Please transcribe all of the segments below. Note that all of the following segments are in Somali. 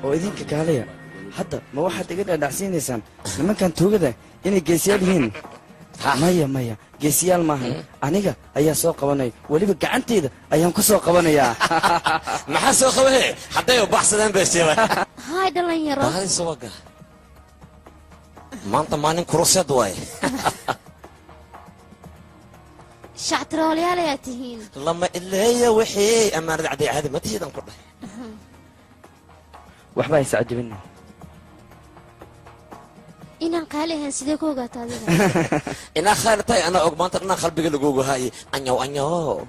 وإذنك كالية حتى ما واحد يقدر دعسينيسان لما كان توجده إني جيسيال هين مايا جيسيال ماهن أنيقا أيها سوق قواني ولي بقى عنتي إذا أيام كسوق قوانيا ما حسوا خويه حتى يبحث ذن بيسيوه هاي دلنا يرى هاي سوقه ما أنت ما نكروسيا دواي شعترولي على ياتهين لما اللي هي وحي أما رد عدي هذا ما تجي تنقله وحبا يسعد منه إن قالها سيدكو قات هذا إن خالتي أنا أقمنت أنا خلبي لجوجو هاي أنيو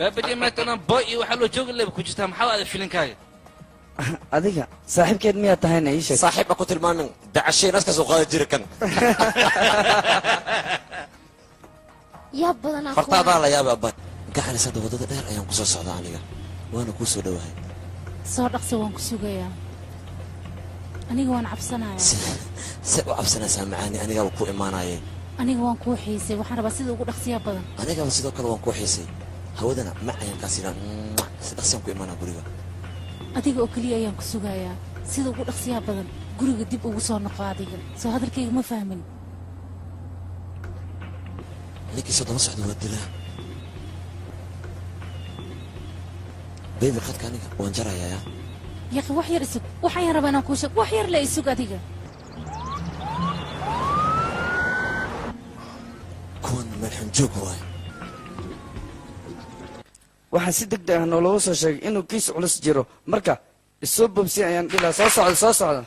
بدي ما تنا بوي وحلو جوج اللي بكوجتها محاولة فيلم كاي أديك صاحب كيد مية تهينا إيش صاحب أكو تلمان دعشي ناس كسوق جيركن يا بدنا فرتا ضالا يا بابا قاعد سد ودada dheer ayaan ku soo socdaa aniga waana ku soo dhawahay soo dhaqso waan ku sugayaa aniga waan cabsanayaa si u cabsanaysaa macaani aniga ku imaanayay aniga waan ku xiisay waxaan rabaa sida ugu dhaqsiya badan aniga sidoo kale waan ku xiisay hawadana ma ayaan ka sidan si dhaqsan ku imaanaa guriga adiga oo kaliya ayaan ku sugayaa sida ugu dhaqsiya badan guriga dib ugu soo noqo adiga soo hadalkayga ma fahmin لكن صدق مصعد ودله بيبي قد كان وانجرى يا أخي وحير اسوق وحير ربنا كوشك وحير لا يسوق أديك كون ملحن جوك واي waxaa si degdeg ah nooloogu soo sheegay inuu kiis culus jiro marka isoo bobsi ayaan dhilaa soo socda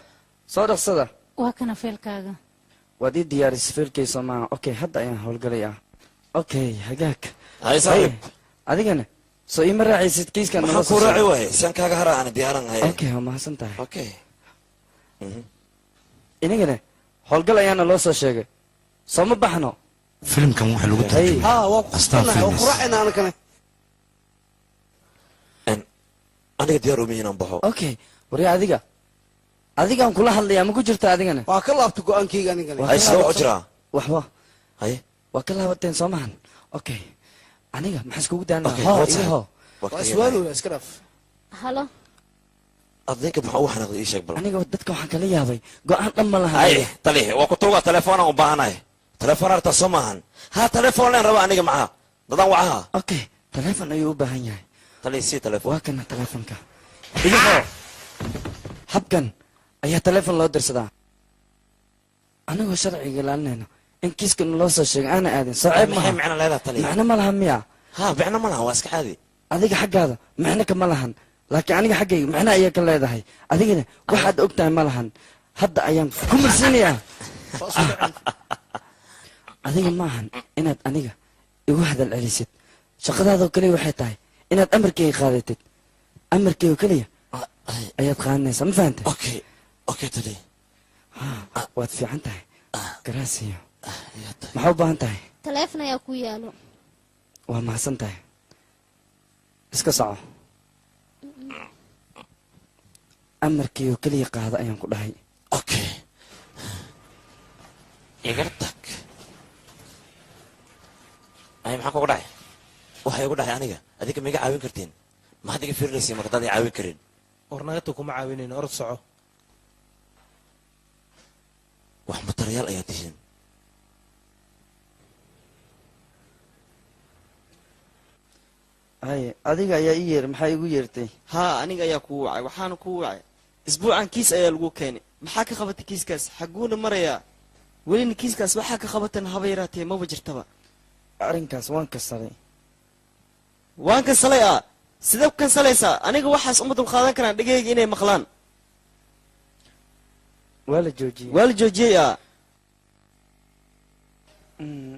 soo dhaqsada waa kana feelkaaga waad ii diyaarisay feelkaysa maaha okay hadda ayaan howlgalayaa okay hagaag هاي صاحب adigana soo iima raacaysid kiiskan ما كون راعي واي سان كاغا هرا أنا ديارن هاي okay waa mahadsan tahay okay inagana howlgal ayaana loo soo sheegay soo ma baxno filimkan waxa lagu tarjumay وقرأنا أنا كمان أنا ديارو مين أنا بحو okay waryaa adigaan kula hadlayaa ma ku jirta adigana waa ka laabto go'aankayga anigana هاي سلو أجرا waxba هاي waa ka laabateen soo maahan okay aniga maxaa iskugu daanaa Okay, hoo what's iyo that? hoo waa su'aalo iska dhaaf هلا أظنك بحو حنا إيش أقبل aniga dadka waxaan kala yaabay go'aan dhan ma laha هاي طليه وكتوغا تلفون وباهناي تلفون أرتا سماهن ها تلفون لين ربا أنيق معها ضدان وعها okay taleefon ayuu u baahan yahay طليه سي تلفون waa kana taleefonka iyo hoo habkan ayaa taleefon loo dirsadaa anigoo sharciga ilaalinayno in kiiskan loo soo sheegay aana aadin soo ceeb maxay maha macna leedahay طليه macno ma laha miya ها بعنا ما لها واسك عادي adiga xaggaada macno kama lahan laakiin aniga xaggayga macno ayaa ka leedahay adigana waxaad ogtahay ma lahan hadda ayaan ku marsiinayaa adiga maahan inaad aniga igu hadal celisid shaqadaadoo keliya waxay tahay inaad amarkayga qaadatid amarkayga keliya ayaad qaadanaysaa ma fahantay اوكي اوكي طليه waad fiican tahay garaasiyo maxaa u baahan tahay تلفنا يا كويالو waa mahadsan tahay iska soco amarkayga keliya qaada ayaan ku dhahay اوكي يقرتك اي maxaa kugu dhacay waxa igu dhacay aniga adiga ma iga caawin kartiin ma had iga fiirlaysiin marka dad ay caawin karin warnaagta kuma caawinayno orod soco wax matarayaal ayaa tihiin haye adiga ayaa ii yeeray maxaa igu yeertay ها أنا جاي كوعي وحنا كوعي أسبوع عن كيس أيا لقو كاني محاك خبط كيس كاس حقونا مريا ولين كيس كاس محاك خبط هبيراتي ما بجرتبا arrinkaas waan kasaday وان كسليا سيدب كسليسا أنا جو وحس أمد الخادم كان دقيقة إني مخلان waa la joojiyey والجوجية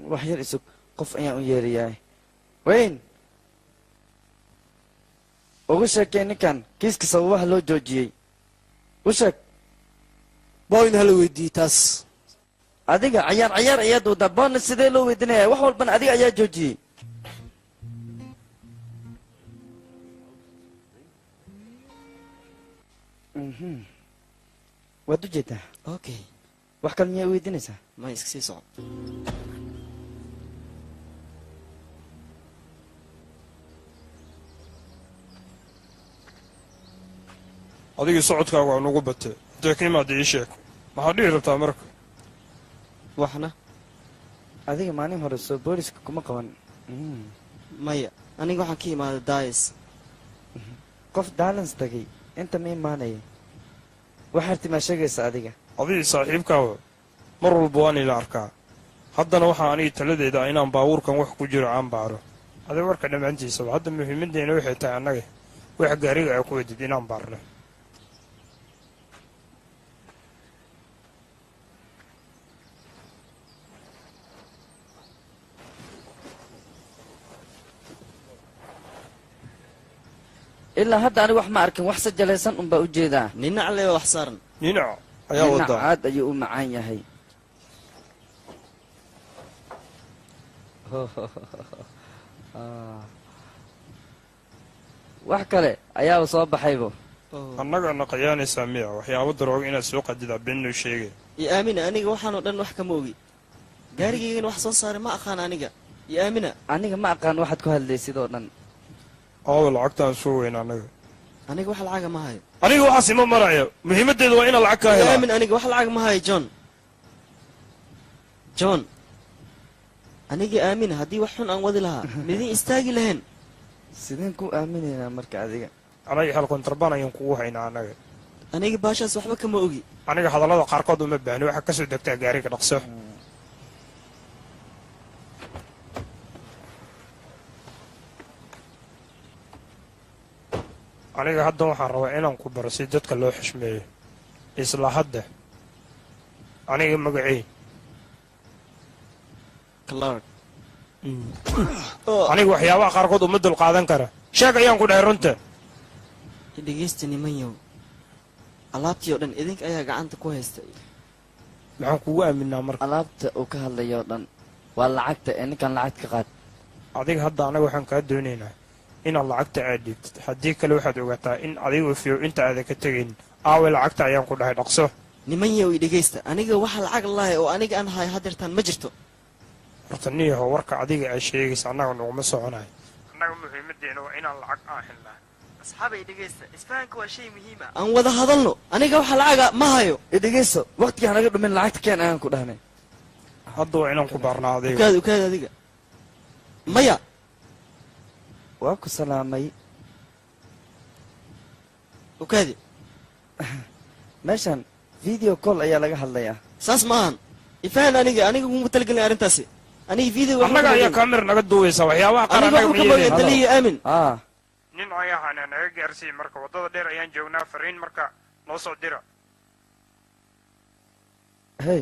wax yar isug qof ayaan u yeerayaa weyn ugu sheekay ninkan kiiska sababaha loo joojiyey u sheeg booyn hala weydiiyey taas adiga cayaar ayaad wadaa boonna sidee loo weydiinaya wax walbana adiga ayaa joojiyey waad u jeedaa أوكي wax kale miyaa weydiinaysaa ما يسكسي صعب adigii socodkaaga waa nagu batay intee ka imaada ii sheeg maxaad dhihi rabtaa marka waxna adiga maalin hore soo booliska kuma qaban maya aniga waxaan ka imaaday daayis qof daalans tagay inta ma imaanaya waxaad timaa sheegaysa adiga adigii saaxiibkaawa mar walba waan ila arkaa haddana waxaa aniga taladeeda inaan baabuurkan wax ku jiro aan baaro adig warka dhammaantiisaba hadda muhiimaddeena waxay tahay annaga wax gaariga aa ku wadid inaan baarno ilaa hadda aniga wax ma arkin wax sajalaysan unbaa u jeedaa ninac lee wax saaran ninac ayaa ninac wadaa aad ayuu u macaan yahay wax kale ayaaba soo baxaybo annagana qayaanaysaa miya waxyaabo darooga inaad soo qadidaa beennu sheegay iyo aamina aniga waxaanoo dhan wax kama ogi gaarigaygana wax soo saaray ma aqaan aniga iyo aamina aniga ma aqaan waxaad ku hadlaysid oo dhan aaba lacagtaan soo weyn annaga aniga wax lacaga ma hayo aniga waxaas ima maraya muhiimaddeedu waa inaan lacag kaa iyo helaa aamin aniga wax lacag ma hayo john aniga aamina haddii wax xun aan wadi lahaa midin istaagi lahayn sideen ku aaminaynaa marka adiga anaga xel kontrabaan ayaan kugu haynaa annaga aniga baashaas waxba kama ogi aniga hadallada qaarkood uma baahni waxaa ka soo degtaa gaariga dhaqso aniga hadda waxaan rabaa inaan ku baro si dadka loo xushmeeyo isla hadda aniga magacey clark aniga waxyaabaha qaarkood uma dul qaadan kara sheeg ayaan ku dhahay runta dhegeysta nimanyow alaabtii oo dhan idinka ayaa gacanta ku haysta maxaan kugu aaminaa marka alaabta uu ka hadlayo dhan waa lacagta ee ninkan lacag ka qaad adiga hadda anaga waxaan kaa doonaynaa inaad lacagta aad dhiibtid haddii kale waxaad ogaataa in adiga fiyo inta aadan ka tegaynin aawe lacagta ayaan ku dhahay dhaqso nimanyow i dhegeysta aniga waxa lacag lahay oo aniga aan hayo hadeertaan ma jirto horta niyaho warka adiga aad sheegaysa annaga naguma soconayo annaga muhiimaddeena waa inaan lacag aan helnaa asxaabay dhegeysta isfahanka waa shay muhiim ah aan wada hadalno aniga waxa lacaga ma hayo idhegeyso waqtigaan naga dhumin lacagta keen ayaan ku dhahnay hadda waa inaan ku baarnaa adiga ukaad adiga maya waa ku salaamay ukaadi meeshan video call ayaa laga hadlayaa saas ma ahan ifahan aniga kuma talagelin arrintaasi aniga video annaga ayaa kaamir naga duubaysa waxyaabaha qaar aniga annaga waxba ma kama yeelin daliya aamin nin ayahaana naga gaarsiiy marka waddada dheer ayaan joognaa fariin marka noo soo dira hey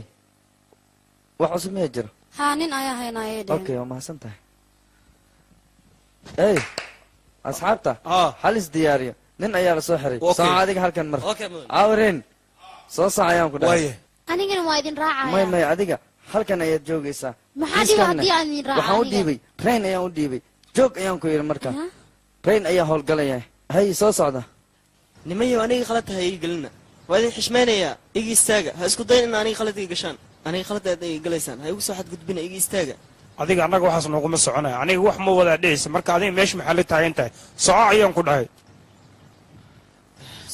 wax cusub miyaa jiro haa nin ayaa haynaaye dheen okay waa mahadsan tahay hey asxaabta hal is diyaariyo nin ayaa la soo xiray soo adiga halkan mar awreen soo sac ayaan ku dhahay anigana waa idin raacaya may may adiga halkan ayaad joogaysaa maxaa dhiba haddii aan idin raaca waxaan u dhiibay rain ayaan u dhiibay joog ayaan ku yidhi marka rain ayaa howlgalaya hay soo socda nimanyow aniga khalad ha ii gelina waa idin xishmaynayaa iga istaaga ha isku dayn in aniga khalad iga gashaan aniga khalad aad iga galaysaan ha igu soo xadgudbina iga istaaga adiga annaga waxaas nooguma soconaya aniga wax ma wadaa dhehaysa marka adiga meesha maxaa la taagan tahay soco ayaan ku dhahay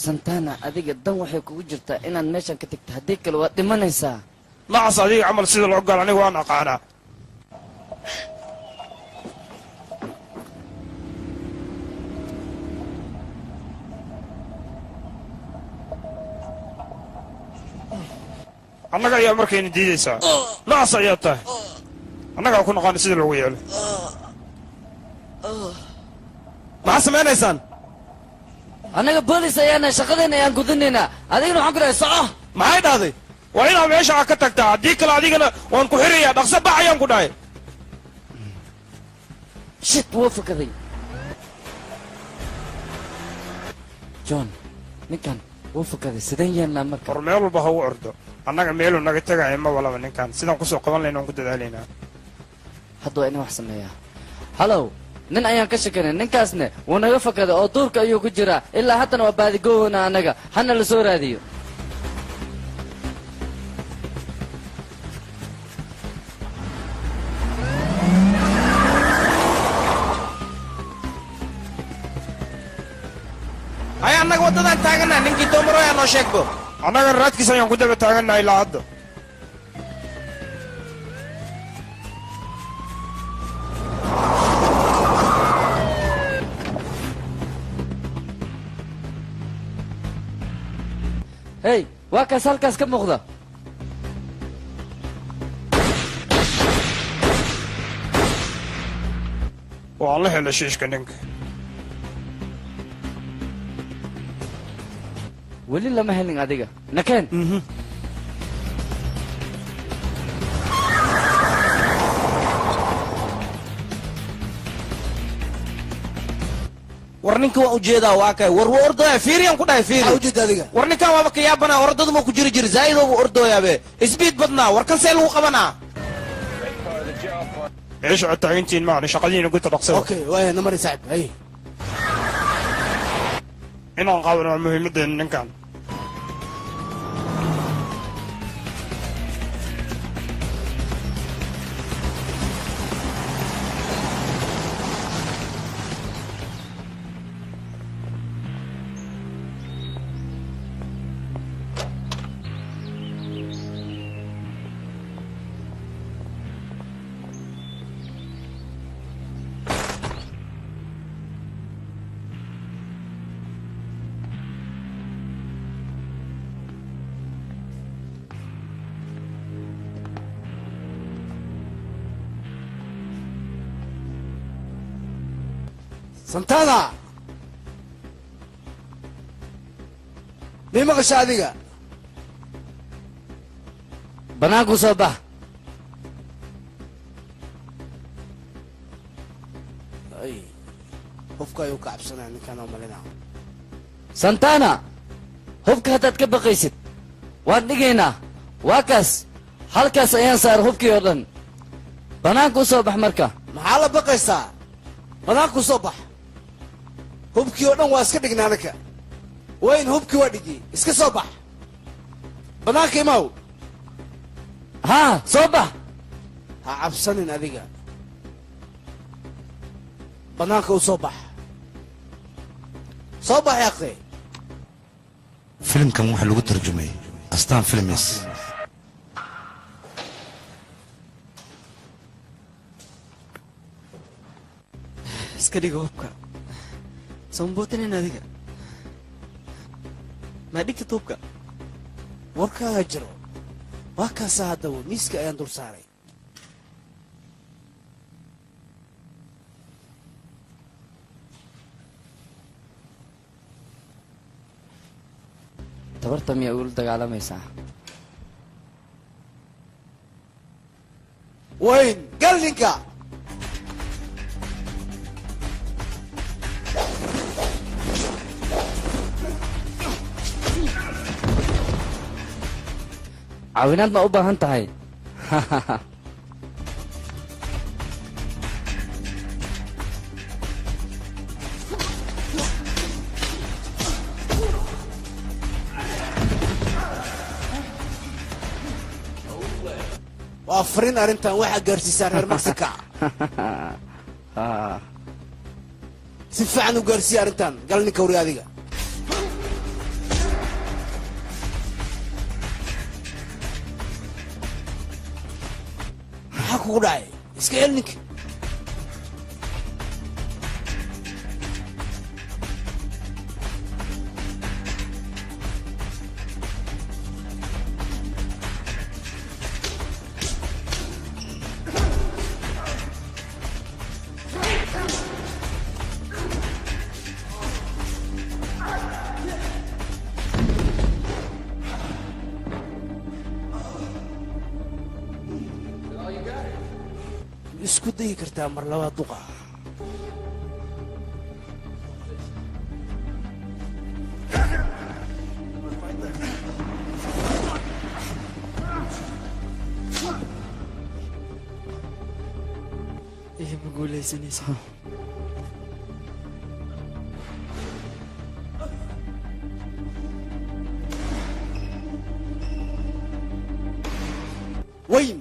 santana adiga dan waxay kugu jirtaa inaad meeshan ka tegta haddii kale waad dhimanaysaa nacas adiga camal sida loo galo aniga waan aqaanaa annaga ayaa markayna diidaysaa nacas ayaa tahay annagaa ku naqaana sida loogu yeelo maxaad samaynaysaan annaga boolis ayaana shaqadeena ayaan gudanaynaa adigana waxaan ku dhahay soco maxay dhahday waa inaad meesha ka tagtaa haddii kale adigana waan ku xirayaa dhaqso bax ayaan ku dhahay shit wuu fakaday john ninkan wuu fakaday sideen yeelnaa marka war meel walba ha u ordo annaga meeluu naga tegaya ma walaba ninkan sidaan kusoo qaban layna waan ku dadaalaynaa hadda waa inaan wax sameeyaa hallow nin ayaan ka shakanay ninkaasne wuu naga fakaday oo duurka ayuu ku jiraa ilaa haddana waa baadigoowna annaga hana la soo raadiyo hay annaga waddadan taaganaa ninkii doomaroya noo sheegbo annaga raadkiisa ayaan ku daba taagannahay ilaa hadda hey waa kaas halkaas ka muuqda waan la helay shiishka ninka weli lama helin adiga nakeen war ninka waa ujeedaa waa kay war wuu ordooya fiiriyaan ku dhahay fiiri ujeeda adiga war ninkan waaba ka yaabanaa ordadu ma ku jiri jiri zaa'idoo buu ordooyaabe isbiid badnaa war kan see lagu qabanaa ايش عتاينتين معنا شغالين قلت رقصوا اوكي وين نمر سعد اي انا نقاول المهم ان كان سنتانا مين مقش هذيك banaanku soo bax اي hubka ayuu ka cabsanaya ninkaan oo malina santana hubka haddaad ka baqaysid waan dhigaynaa waa kaas halkaas ayaan saar hubkii oo dhan banaanku soo bax marka maxaa la baqaysaa banaanku soo bax hubkii oo dhan waa iska dhignaa ninka wayn hubkii waa dhigi iska soo bax banaanka imaw haa soo bax ha cabsanin adiga banaanka u soo bax soo bax yaqe filimkan waxaa lagu tarjumay astaan filmis iska dhiga hubka sambootinin adiga maa dhigtid hubka warkaaga jiro waa kaasaa haddaba miiska ayaan dul saaray tabarta miyaa ula dagaalamaysaa wayn gal ninka caawinaad ma u baahan tahay waa fariin arrintan waxaa gaarsiisaa reer mexica si fiican u gaarsiiya arrintan gal ninka wari adiga maxaa kugu dhacay iska hel ninka isku dayi kartaa mar labaad duqa iyo ma guulaysanaysa wayn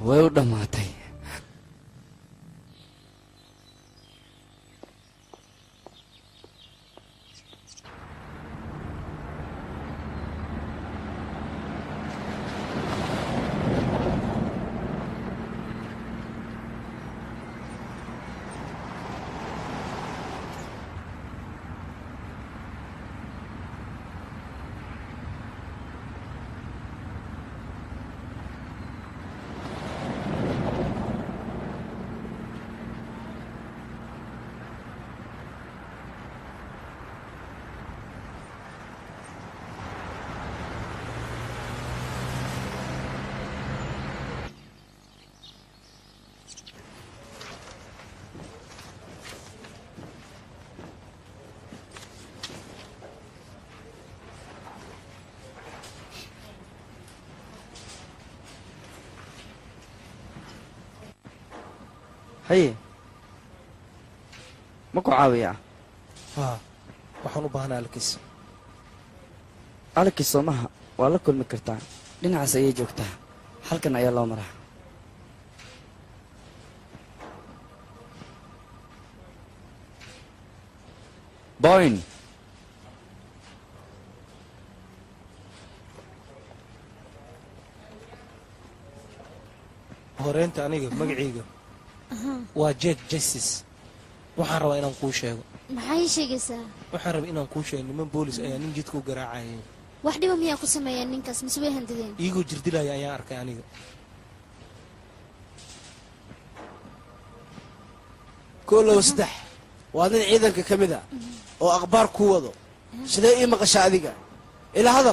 way u dhammaatay. haye ma ku caawiyaa haa waxaan u baahnaa alkis alkis soomaha waa la kulmi kartaa dhinacaas ayay joogtaa halkan ayaa loo maraa boyn horeynta aniga magacayga waa Jake Justice waxaan rabaa inaan kuu sheego maxay sheegaysaa waxaan rabaa inaan kuu sheego niman boolis ayaa nin jidka u garaacayay wax dhiba miyaa ku sameeyeen ninkaas mise way handadeen iyagoo jirdilaya ayaan arkay aniga كله وسدح وهذا عيدا كمذا وأخبار كوضو سيدي مقشة أذيك إلى هذا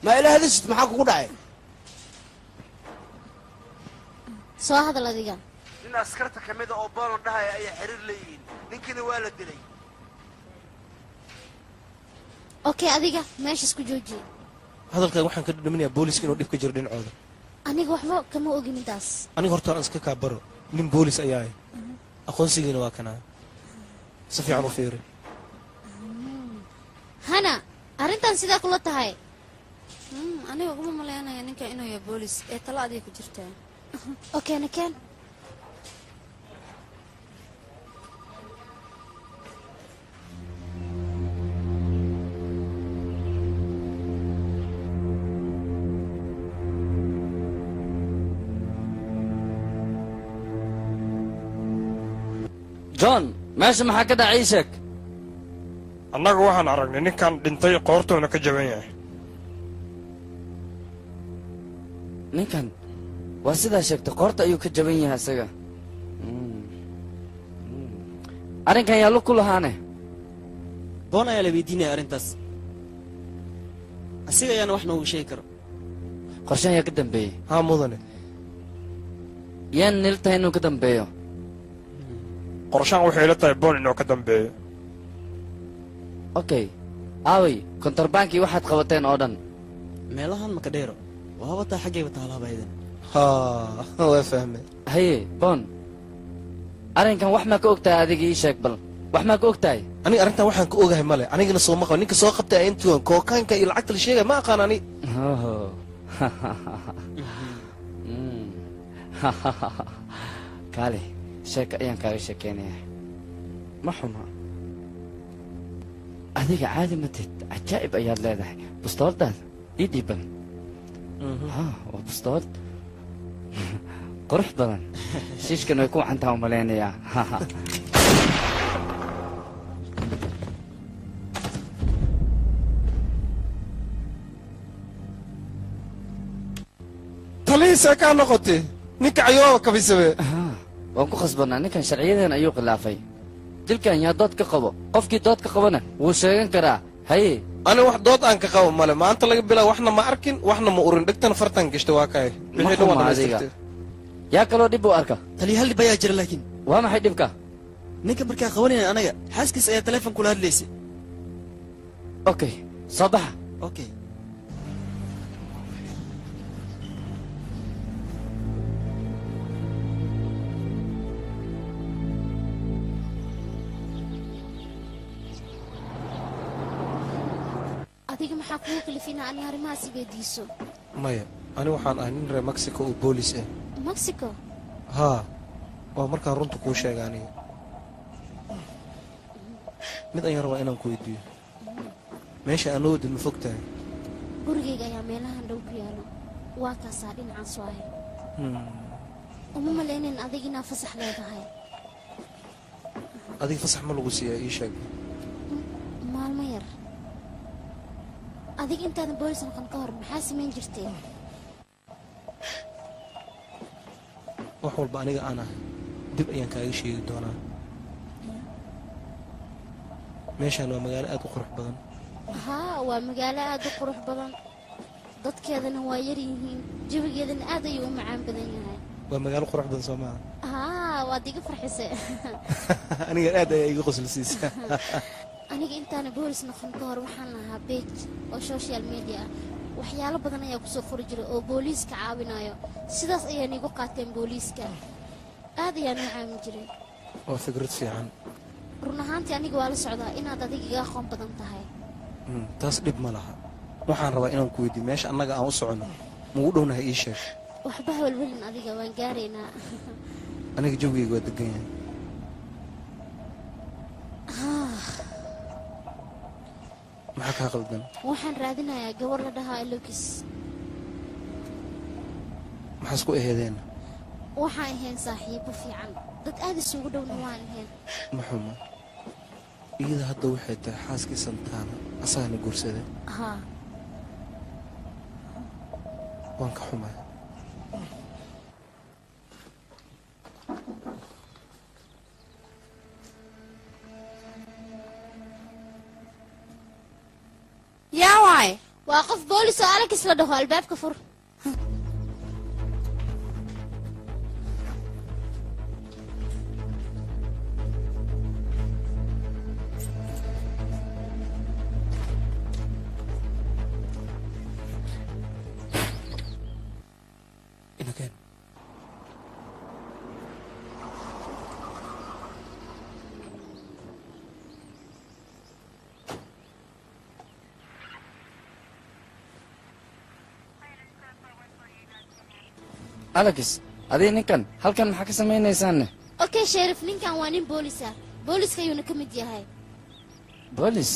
ما إلى هذا ست محاكو قدعي soo hadal adiga nin askarta kamida oo baro dhahay ay xiriir leeyihiin ninkina waa la dilay okay adiga meesha isku jooji hadalkan waxaan ka dhadhaminayaa booliska inuu dhib ka jiro dhinacooda aniga waxba kama ogi midaas aniga horta aan iska kaa baro nin boolis ayaa aqoonsigiina waa kanaa si fiican u fiiri hana arrintan sidaa kula tahay aniga kuma malaynaya ninka inuu yahay boolis ee tala adiga ku jirtaa okay naken john meesha maxaa ka dhacay sheeg annaga waxaan aragnay ninkan dhintay qoortoona ka jaban yahay ninkan waa sidaa sheegtay qoorta ayuu ka jaban yahay isaga arrinkan yaa lug ku lahaane boon ayaa la weydiinaya arrintaas asiga ayaana wax noogu sheegi karo qorshahan yaa ka dambeeyey haa mudane yaan nil tahay inuu ka dambeeyo qorshaan waxay ila tahay boon inuu ka dambeeyo okay aaway kontrabaankii waxaad qabateen oo dhan meelahan maka dheero waa wataa xaggayba taalahabaydan haa waa fahmay haye boon arrinkan wax maa ka ogtahay adiga ii sheeg bal wax maa ka ogtahay aniga arrintan waxaan ka ogahay male anigana soo maqaba ninka soo qabtay intuan kookaanka iyo lacagta la sheegay ma aqaan ani kaale sheeka ayaan kaaga sheekeynaya ma xuma adiga caadi matid cajaa'ib ayaad leedahay bustooldaada ii dhiiban waa bustool qurux badan shiishkan way ku wacantaa u malaynayaa talihiisa kaa noqotay ninka cayooba kabisabe waan ku khasbanaa ninkan sharciyadan ayuu khilaafay dilkan yaa dood ka qabo qofkii dood ka qabana wuu sheegan karaa haye ani wax dood aan ka qabo male maanta laga bilaa waxna ma arkin waxna ma urin dhegtana fartan gashta waa kaay ma xuma adiga yaa kaloo dhib u arka taliya hal dhib ayaa jira laakiin waa maxay dhibka ninka markaa qabanayna anaga xaaskiis ayaa teleefon kula hadlaysay okay soo baxa okay adiga maxaa kugu kalifina ani arrimahaas weydiiso maya ani waxaan ahay nin reer mexico oo boolis ah mexico haa waa markaan runta kuu sheega aniga mid ayaan rabaa inaan ku weydiiyo meesha aan noo wadid ma fog tahay gurigayga ayaa meelahan dhow ku yaalo waa kaasaa dhinacaan soo ahay uma malaynayn adig inaa fasax leedahay adiga fasax ma lagu siiyaa ii sheeg maalmo yar adig intaadan boolis noqon ka hor maxaa samayn jirtay wax walba aniga aan ahay dib ayaan kaaga sheegi doonaa meeshaan waa magaalo aad u qurux badan haa waa magaalo aad u qurux badan dadkeedana waa yar yihiin jawigeedana aad ayuu u macaan badan yahay waa magaalo qurux badan soo maaha haa waad iga farxisay aniga aad ayaa iga qoslisiisa aniga intaana boolis noqon ka hor waxaan lahaa page oo social media ah waxyaalo badan ayaa kusoo qori jira oo booliiska caawinayo sidaas ayaan igu qaateen booliiska aad ayaan u caawin jiray waa fikrad fiican run ahaantii aniga waa la socdaa inaad adiga iga aqoon badan tahay taas dhib ma laha waxaan rabaa inaan ku weydiiyo meesha annaga aan u soconno mugu dhownahay ii sheeg waxba hawlwelin adiga waan gaaraynaa aniga jawgeyga waa degan yahay maxaa kaa qaldan waxaan raadinayaa gabar la dhahaa elokis maxaa isku aheedeen waxaan ahayn saaxiibo fiican dad aad isugu dhowna waan ahayn maxuma iyada hadda waxay tahay xaaskii santaana asagana guursaday haa waan ka xumay yaa waay waa qof boolis oo alakis la dhaho albaabka fur inageen alakis adii ninkan halkan maxaa ka samaynaysaanne okay sheriff ninkan waa nin boolis ah booliska ayuuna ka mid yahay boolis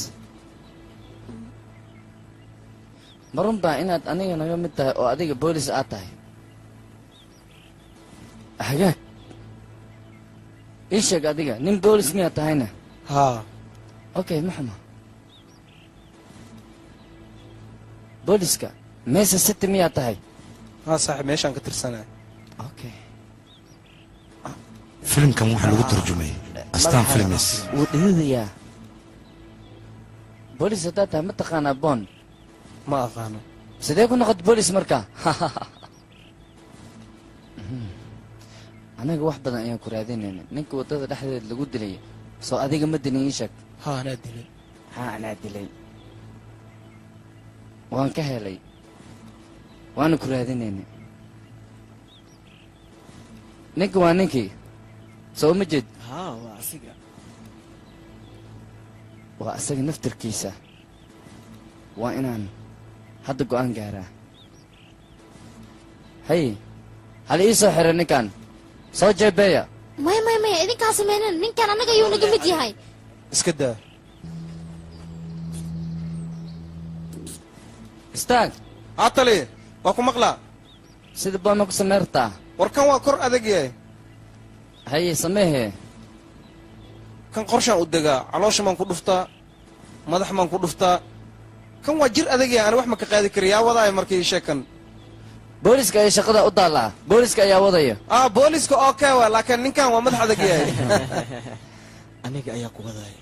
ma runbaa inaad aniga naga mid tahay oo adiga boolis aad tahay hagaag ii sheeg adiga nin boolis miyaad tahayna haa okay maxuma booliska meesa city miyaad tahay haa saaxiib meeshaan ka tirsanaya okay filimkan waxaa lagu turjumay astaan films wuu dhididayaa boolis haddaad tahay ma taqaanaa boon ma aqaano sidee ku noqota boolis markaa anaga wax badan ayaan ku raadinayna ninka waddada dhexdeeda lagu dilay soo adiga ma dilin ii sheeg haa anaa dilay haa anaa dilay waan ka helay waana ku raadinayna ninka waa ninkii soo ma jeed haa waa asiga waa asaga naftarkiisa waa inaan hadda go'aan gaaraa hay hal ii soo xira ninkan soo jeebeeya maya idinkaa samaynan ninkan annaga ayuu naga mid yahay iska daa istaag haa tali waa ku maqlaa sida booma ku samey rabtaa warkan waa kor adag yahay haye sameehee kan qorshaan u degaa caloosha maan ku dhuftaa madax maan ku dhuftaa kan waa jir adag yahay ani wax ma ka qaadi kara yaa wadaaya markii ii sheeg kan booliska ayaa shaqada u daallaa booliska ayaa wadaya booliska okay waa laakiin ninkan waa madax adag yahay aniga ayaa ku wadaya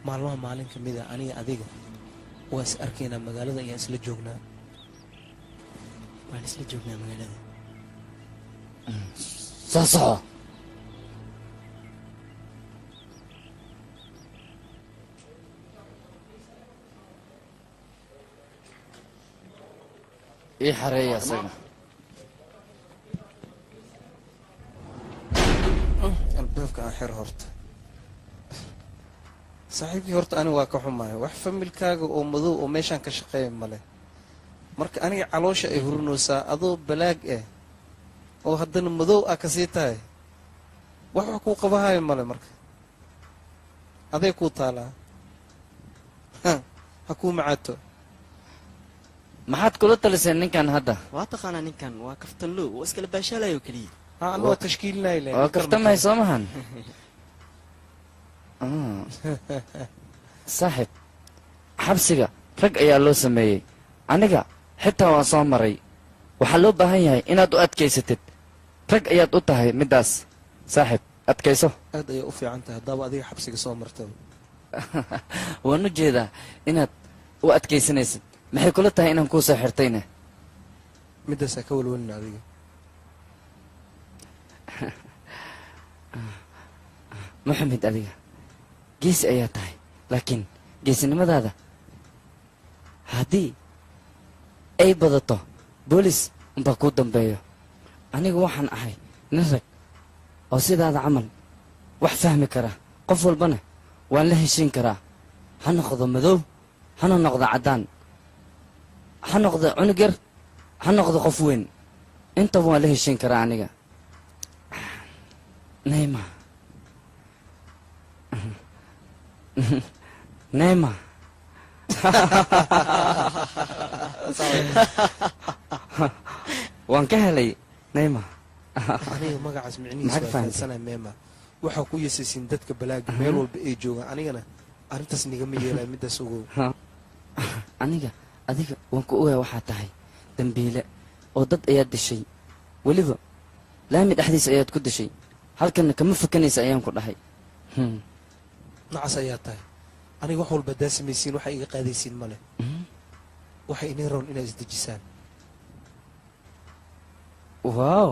maalmaha maalin ka mid a aniga adiga waa is arkaynaa magaalada ayaan isla joognaa waan isla joognaa magaalada soo soco ii xareeya asaga albaabka aan xer horta saaxiibkii horta ani waa ka xumahay wax familkaaga oo madow oo meeshaan ka shaqeeya male marka aniga caloosha ay hurinaysaa adoo balaag ah oo haddana madow ah kasii tahay wax kuu qabahayo male marka aday kuu taalaa ha kuu macaato maxaad kula taliseen ninkan hadda waa taqaanaa ninkan waa kaftan low waa iskala baashaalayo keliya waa tashkiilinay le waa kaftamay soo mahan saaxib xabsiga rag ayaa loo sameeyey aniga xitaa waan soo maray waxaa loo baahan yahay inaad u adkaysatid rag ayaad u tahay middaas saaxib adkayso aad ayay u fiican tahay haddaaba adiga xabsiga soo martaba waan u jeedaa inaad u adkaysanaysid maxay kula tahay inaan kuu soo xirtayna middaasaa ka walwalina adiga maxamed adiga geesi ayaa tahay laakiin geesinimadaada haddii ay badato boolis unbaa kuu dambeeyo anigu waxaan ahay nin rag oo sidaada camal wax fahmi kara qof walbana waan la heshiin karaa ha noqdo madow hana noqdo caddaan ha noqdo cunug yar ha noqdo qof weyn intaba waan la heshiin karaa aniga neyma neyma waan ka helay neyma aniga magacaas micnihiisa waa fahansanay meema waxaa ku yasaysiin dadka balaaga meel walba ay joogaan anigana arrintaas nigama yeelay middaas ogow aniga adiga waan ku ogaa waxaa tahay dambiile oo dad ayaad dishay weliba laami dhexdiisa ayaad ku dishay halkanna kama fakanaysa ayaan ku dhahay nacas ayaa tahay aniga wax walba haddaa samaysiin waxay iga qaadaysiin male waxay inay rawn inaad isdejisaan waaw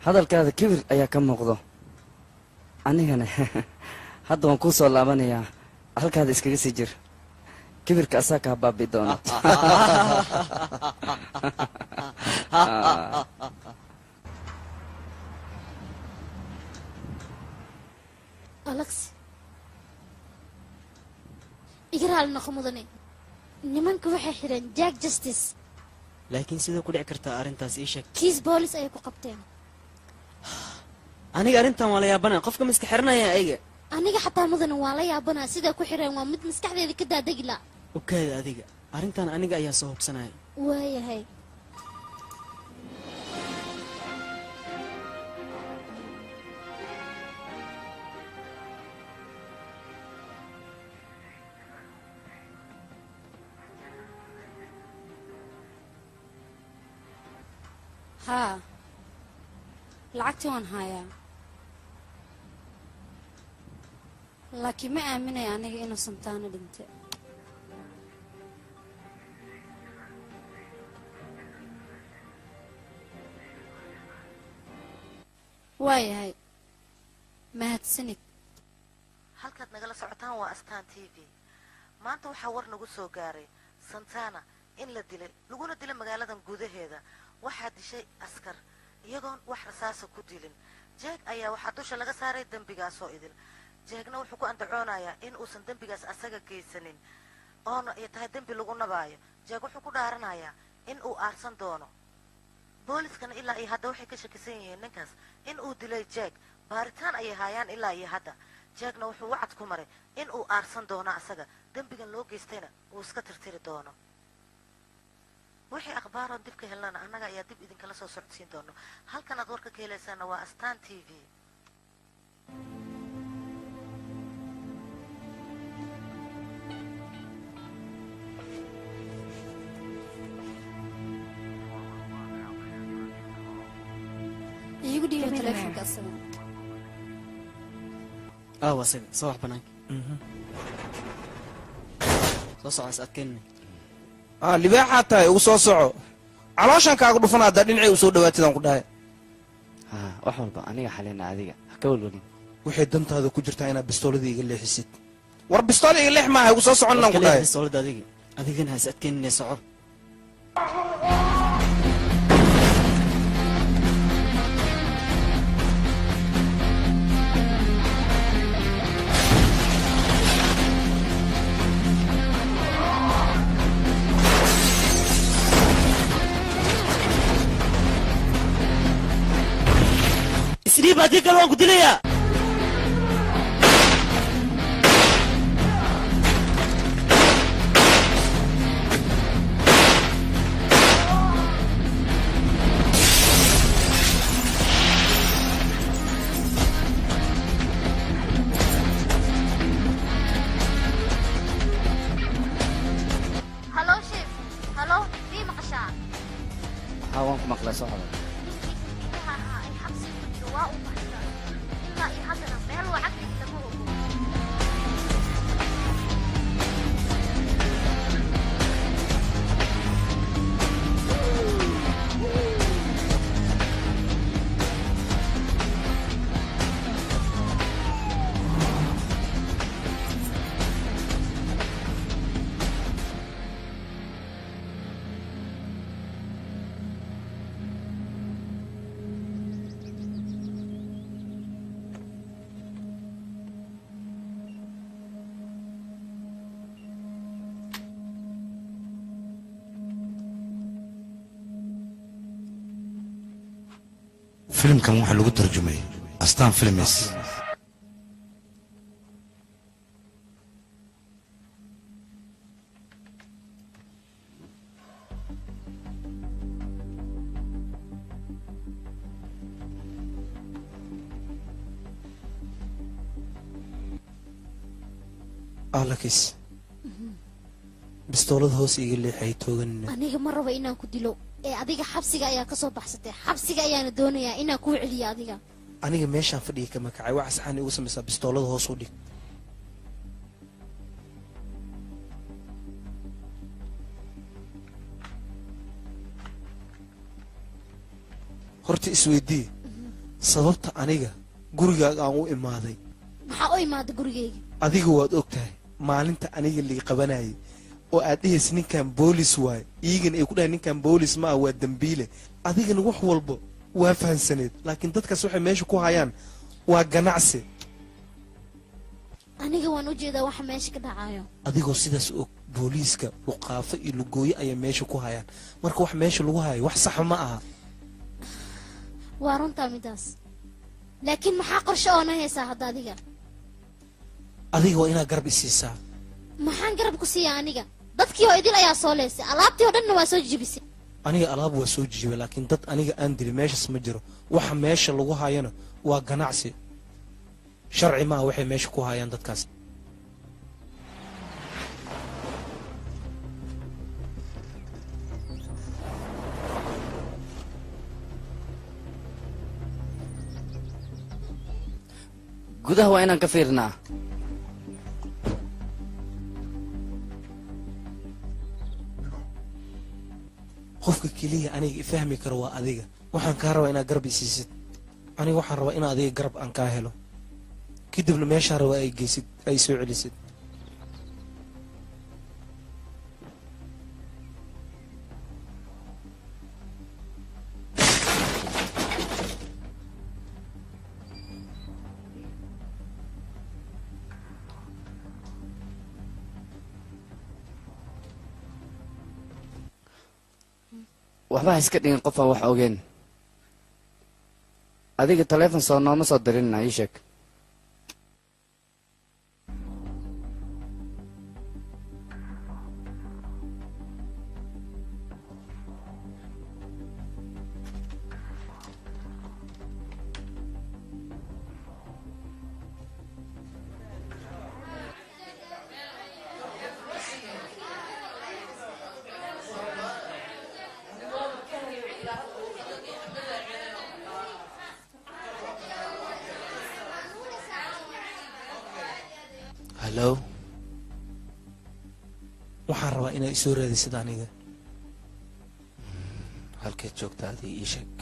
hadalkaada kibir ayaa ka muuqdo anigana hadda waan kuu soo laabanayaa halkaada iskaga sii jir kibirka asaa kaa baabi doona alex iga raali noqo mudane nimanka waxay xidheen jack justice laakiin sidee ku dhici kartaa arrintaas ii sheeg kiis boolis ayay ku qabteen aniga arrintan waa la yaabanaa qofka miska xiranaya ayga aniga xataa mudane waa la yaabanaa siday ku xidheen waa mid maskaxdeeda ka daadegi la ogaada adiga arrintan aniga ayaa soo hubsanaya waayahay haa lacagtii waan hayaa laakiin ma aaminaya aniga inuu santaano dhintay waayahay mahadsanid halkaad nagala socotaan waa astaan t v maanta waxaa war nagu soo gaaray santana in la dilay laguna dilay magaaladan gudaheeda waxaa dishay askar iyadoon wax rasaasa ku dilin jeeg ayaa waxaa dusha laga saaray dembigaasoo idil jeegna wuxuu ku andacoonayaa in uusan dembigaas asaga geysanin oona ay tahay dembi lagu nabaayo jeeg wuxuu ku dhaaranayaa in uu aarsan doono booliskana ilaa iyo hadda waxay ka shakisan yihiin ninkaas in uu dilay jeeg baaritaan ayay haayaan ilaa iyo hadda jeegna wuxuu wacad ku maray in uu aarsan doono asaga dembigan loo geystayna uu iska tirtiri doono wixii akhbaaroon dib ka helnana annaga ayaa dib idinkala soo socodsiin doono halkan aad warka ka helaysaana waa astaan t v iigu dhiiba teleefonka asaga waa sida soo wax banaanka soo soco is adkeynina libaaxaa tahay ugu soo soco calooshan kaaga dhufan haddaa dhinacay u soo dhawaatidaan ku dhahay wax walba aniga xalina adiga ha ka walwalin waxay dantaada ku jirtaa inaad bistooladii iga leexisid war bistool iga leex maaha ugu soo socon inaan ku dhahay bistoolada adiga adigana ha is adkeynina soco isdhiib haddii kale waan ku dilayaa halo sheef halo mii maqashaa haa waan ku maqlay soo hadal ay xabsi ku jiro waa uu baxsaa ilaa iyo haddana meel lacagtiisa ma ogo filimkan waxaa lagu tarjumay astaan filmes alakis bistoolad hoos iga leexay tooganina aniga ma rabo inaan ku dilo ee adiga xabsiga ayaa ka soo baxsatay xabsiga ayaana doonayaa inaan kuu celiyo adiga aniga meeshaan fadhiga kama kacay wax saxan igu samaysaa bistoolada hoos u dhig horta isweydii sababta aniga gurigaaga aan u imaaday maxaa u imaada gurigayga adiga waad og tahay maalinta aniga lii qabanayay oo aad dhehaysa ninkan boolis waaye iigana ay ku dhahay ninkan boolis ma ah waa dembiile adigana wax walba waa fahansaneed laakiin dadkaas waxay meesha ku hayaan waa ganacsi aniga waan u jeedaa waxa meesha ka dhacayo adigoo sidaas og booliiska luqaafo iyo lugooyo ayay meesha ku hayaan marka wax meesha lagu hayo wax saxa ma aha waa runtaa midaas laakiin maxaa qorshe oona haysaa hadda adiga waa inaad garab isiisaa maxaan garab ku siiyaa aniga dadkii oo idil ayaa soo leysay alaabtii oo dhanna waa soo jibisay aniga alaab waa soo jijibay laakiin dad aniga aan dili meeshaas ma jiro waxa meesha lagu hayana waa ganacsi sharci ma ah waxay meesha ku hayaan dadkaas gudaha waa inaan ka fiirnaa qofka keliya aniga ifahmi karo waa adiga waxaan kaa rabaa inaad garab isiisid aniga waxaan rabaa in adiga garab aan kaa helo kadibna meeshaa rabaa ay geysid ay soo celisid waxba ha iska dhigin qof aan wax ogeen adiga taleefon soo nooma soo dirinna ii sheeg hallo waxaan rabaa inaad isoo raadisid aniga halkeed joogta adiga ii sheeg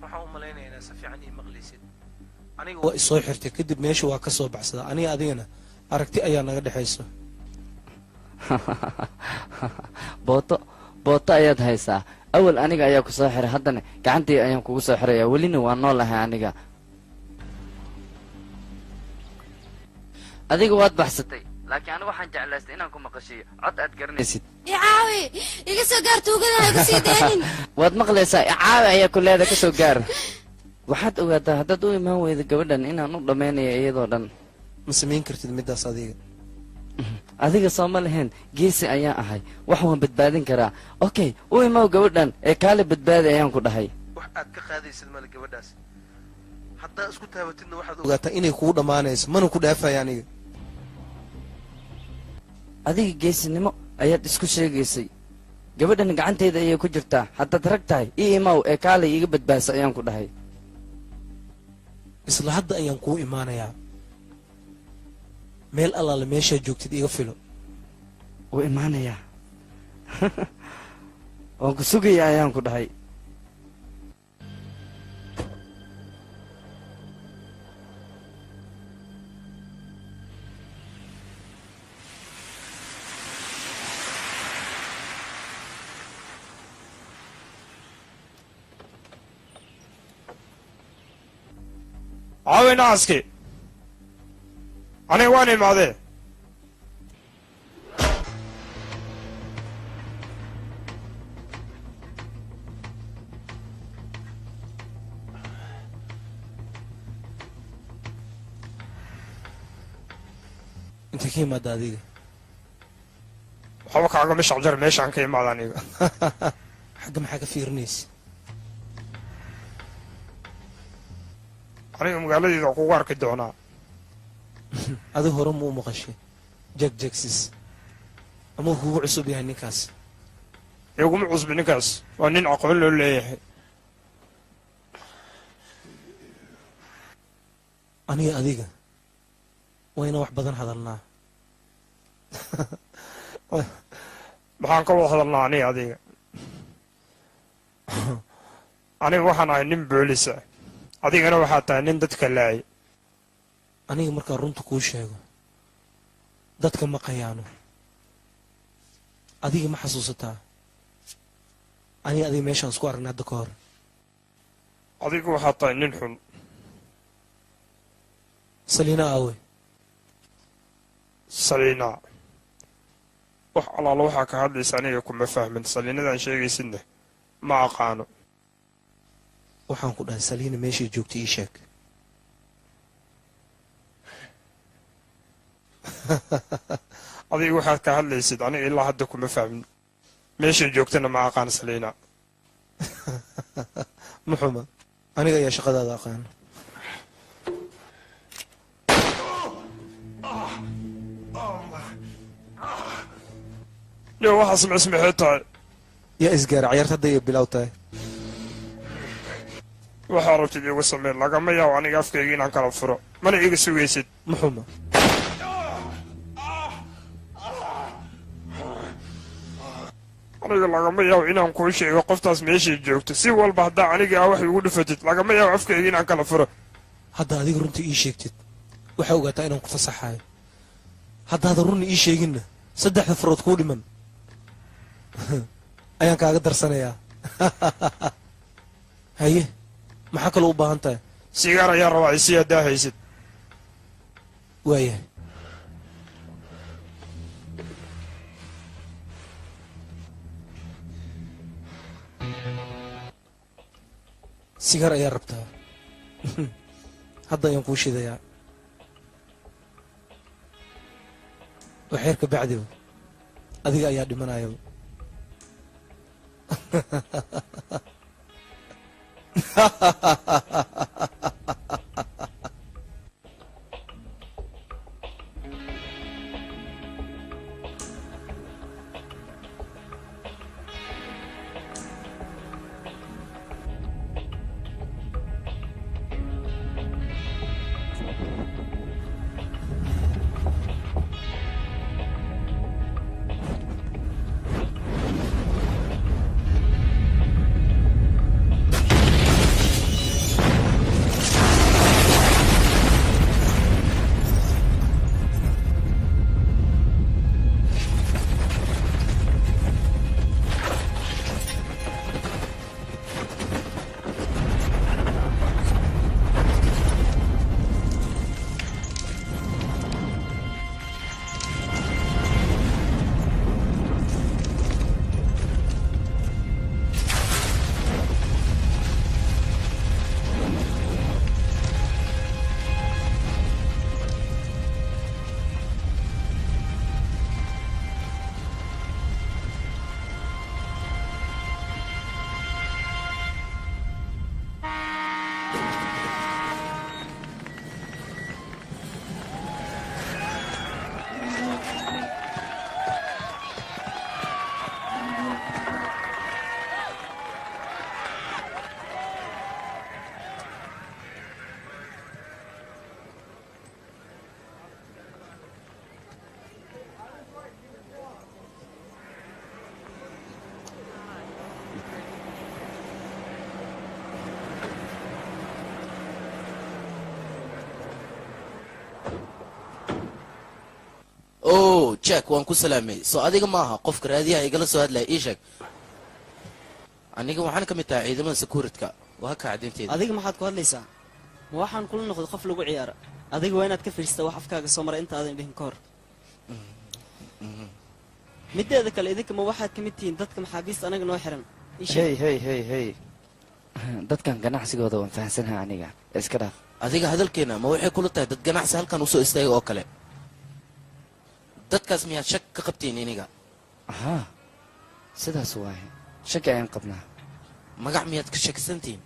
waxaan u malaynayaa inaad si fiican ii maqlaysid aniga waa isoo xirtay kadib meesha waa ka soo baxsadaa aniga adigana aragti ayaa naga dhexayso booto ayaad haysaa awal aniga ayaa ku soo xiray haddana gacantii ayaan kugu soo xiraya welina waa noolahay aniga adiga waad baxsatay laakiin aniga waxaan jeclaystay inaan ku maqashiyo cod aad garanaysid icaawi iga soo gaar tuugada ha igu sii deenin waad maqlaysaa icaawi ayaa ku leeda ka soo gaar waxaad ogaataa haddaad u imaan weyda gabadhan inaan u dhammaynayo iyadoo dhan ma samayn kartid middaas adiga adiga soo ma lahayn geesi ayaan ahay wax waan badbaadin karaa okay u imaw gabadhan ee kaale badbaadi ayaan ku dhahay wax aad ka qaadaysid male gabadhaas haddaa isku taabatidna waxaad ogaataa inay kugu dhammaanayso mana ku dhaafaya aniga adiga geesinimo ayaad isku sheegaysay gabadhan gacantayda ayay ku jirtaa haddaad rag tahay ii imaw ee kaalay iiga badbaadsa ayaan ku dhahay isla hadda ayaan kuu imaanayaa meel allaale meeshaad joogtid iga filo wuu imaanayaa waan ku sugaya ayaan ku dhahay caawi naaski aniga waan imaadee inta ka imaada adiga waxba kaagama shaqjar meeshaan ka imaada aniga xagga maxaa ka fiirinaysa aniga magaaladeeda waa kugu arki doonaa adiga hore ma u maqashay jack jacksis ama kugu cusub yahay ninkaas iguma cusbi ninkaas waa nin aqoon loo leeyahay aniga adiga wayna wax badan hadalnaa maxaan ka wada hadalnaa aniga adiga aniga waxaan ahay nin boolisa adigana waxaa tahay nin dadka laayay aniga markaa runta kuu sheego dadka ma qayaano adiga ma xasuusataa aniga adiga meeshaan isku aragnay hadda ka hor adiga waxaa tahay nin xun saliina aawe saliina wax allaala waxaa ka hadlaysa aniga kuma fahmin saliinadaan sheegaysidna ma aqaano waxaan ku dhahay saliina meeshay joogta ii sheeg adiga waxaad ka hadlaysid aniga ilaa hadda kuma fahmin meeshay joogtana ma aqaan saliina muxuma aniga ayaa shaqadaada aqaano yo waxaa sumcismixee tahay yaa isgaara cayaarta hadda iyo bilow tahay waxaa rabtid iigu sameen lagama yaabo aniga afkayga inaan kala furo mana iga sugaysid muxuma aniga lagama yaabo inaan kuu sheego qoftaas meeshay joogto si walba haddaa aniga ah wax igu dhufatid lagama yaabo afkayga inaan kala furo hadda adiga runta ii sheegtid waxaa ogaataa inaan ku fasaxayo haddaadan runna ii sheeginna saddexda farood kuu dhiman ayaan kaaga darsanayaa haye maxaa kaloo u baahan tahay sigaar ayaan rabaa isi haddaa haysid waayahay sigaar ayaa rabtaa hadda ayaan kuu shidayaa waxyar ka bacdiba adiga ayaa dhimanayaba oo jack waan ku salaamay soo adiga maaha qofka raadiyaha igala soo hadlaya ii sheeg aniga waxaan ka mid tahay ciidamada securityka waa ka cadeynteeda adiga maxaad ku hadlaysaa ma waxaan kula noqday qof lagu ciyaara adiga waa inaad ka fiirsata wax afkaaga soo maray inta aadan dhihin ka hor mideeda kale idinka ma waxaad ka mid tihiin dadka maxaabiista anaga noo xiran hey dadkan ganacsigooda waan fahansanaha aniga iska dhaaf adiga hadalkeena ma waxay kula tahay dad ganacsi halkan usoo istaaga oo kale dadkaas miyaad shak ka qabtiin iniga haa sidaas waaye shaki ayaan qabnaa magac miyaad ka shakisantihiin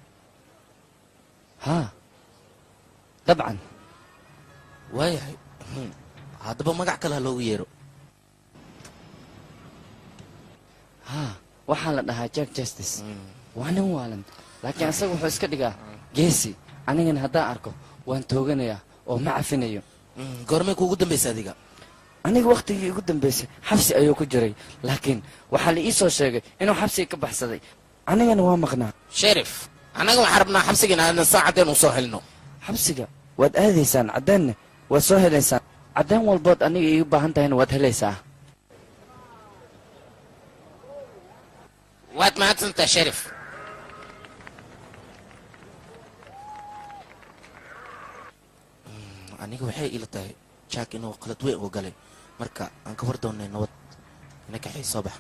haa dabcan waayahay haddaba magac kale ha loogu yeero haa waxaa la dhahaa jack justice waa nin waalan laakiin asaga wuxuu iska dhigaa geesi anigana haddaan arko waan tooganayaa oo ma cafinayo goormay kuugu dambaysa adiga aniga wakhtigii igu dambaysay xabsi ayuu ku jiray laakiin waxaa la ii soo sheegay inuu xabsiga ka baxsaday anigana waa maqnaa sherif annaga waxaan rabnaa xabsiga inaadan saacadeen u soo helno xabsiga waad aadaysaan caddeenna waad soo helaysaan caddeen walbood aniga iigu baahan tahayna waad helaysaa waad mahadsantaa sherif aniga waxay ila tahay jack inuu qalad weyn u galay marka aan ka war doonnay nabad ina kaxay soo bax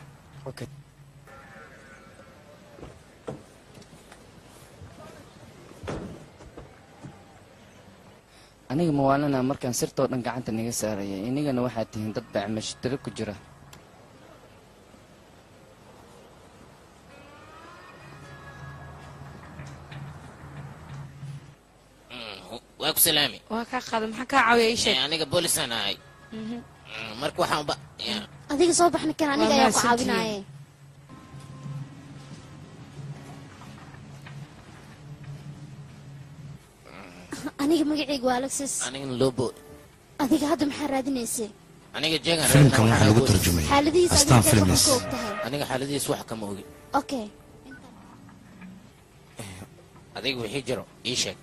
aniga mawaalana markaan sirtoo dhan gacanta naga saaraya inigana waxaad tihiin dad bacmashtiro ku jira waa ku salaami waa kaa qaada maxaa kaa caawiya ii sheeg aniga boolisaan ahay marka waxaan adiga soo baxna kan aniga ayaa ku caawinaaye aniga magacayga waa alexis anigana lobo adiga hadda maxaa raadinaysay aniga jeegan filimkan waxaa lagu tarjumay xaaladihiisa astaan adiga films ka og tahay aniga xaaladihiis wax kama ogi okay adiga wixii jiro ii sheeg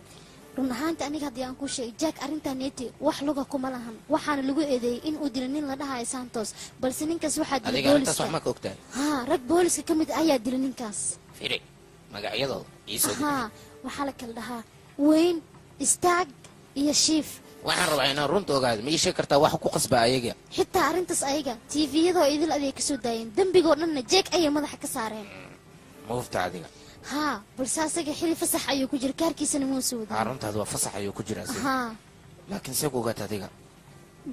run ahaanta aniga haddii aan ku sheegay jack arrintaa neeti wax luga kuma lahan waxaana lagu eedeeyey in uu dilo nin la dhahayo santos balse ninkaas waxaa dilay adiga arrintaas wax ma ka ogtahay haa rag booliska ka mid ah ayaa dilay ninkaas firi magacyadooda ii soo haa waxaa la kala dhahaa weyn istaag iyo shiif waxaan rabaa inaan runta ogaado ma ii sheegi kartaa wax ku qasba ayaga xitaa arrintaas ayaga tviyadoo idil aday kasoo daayeen dembigoo dhanna jeeg ayay madaxa ka saareen ma hufta adiga haa balse asaga xili fasax ayuu ku jira kaarkiisana muusa wadin runtaadu waa fasax ayuu ku jiraa haa laakiin see ku ogaata adiga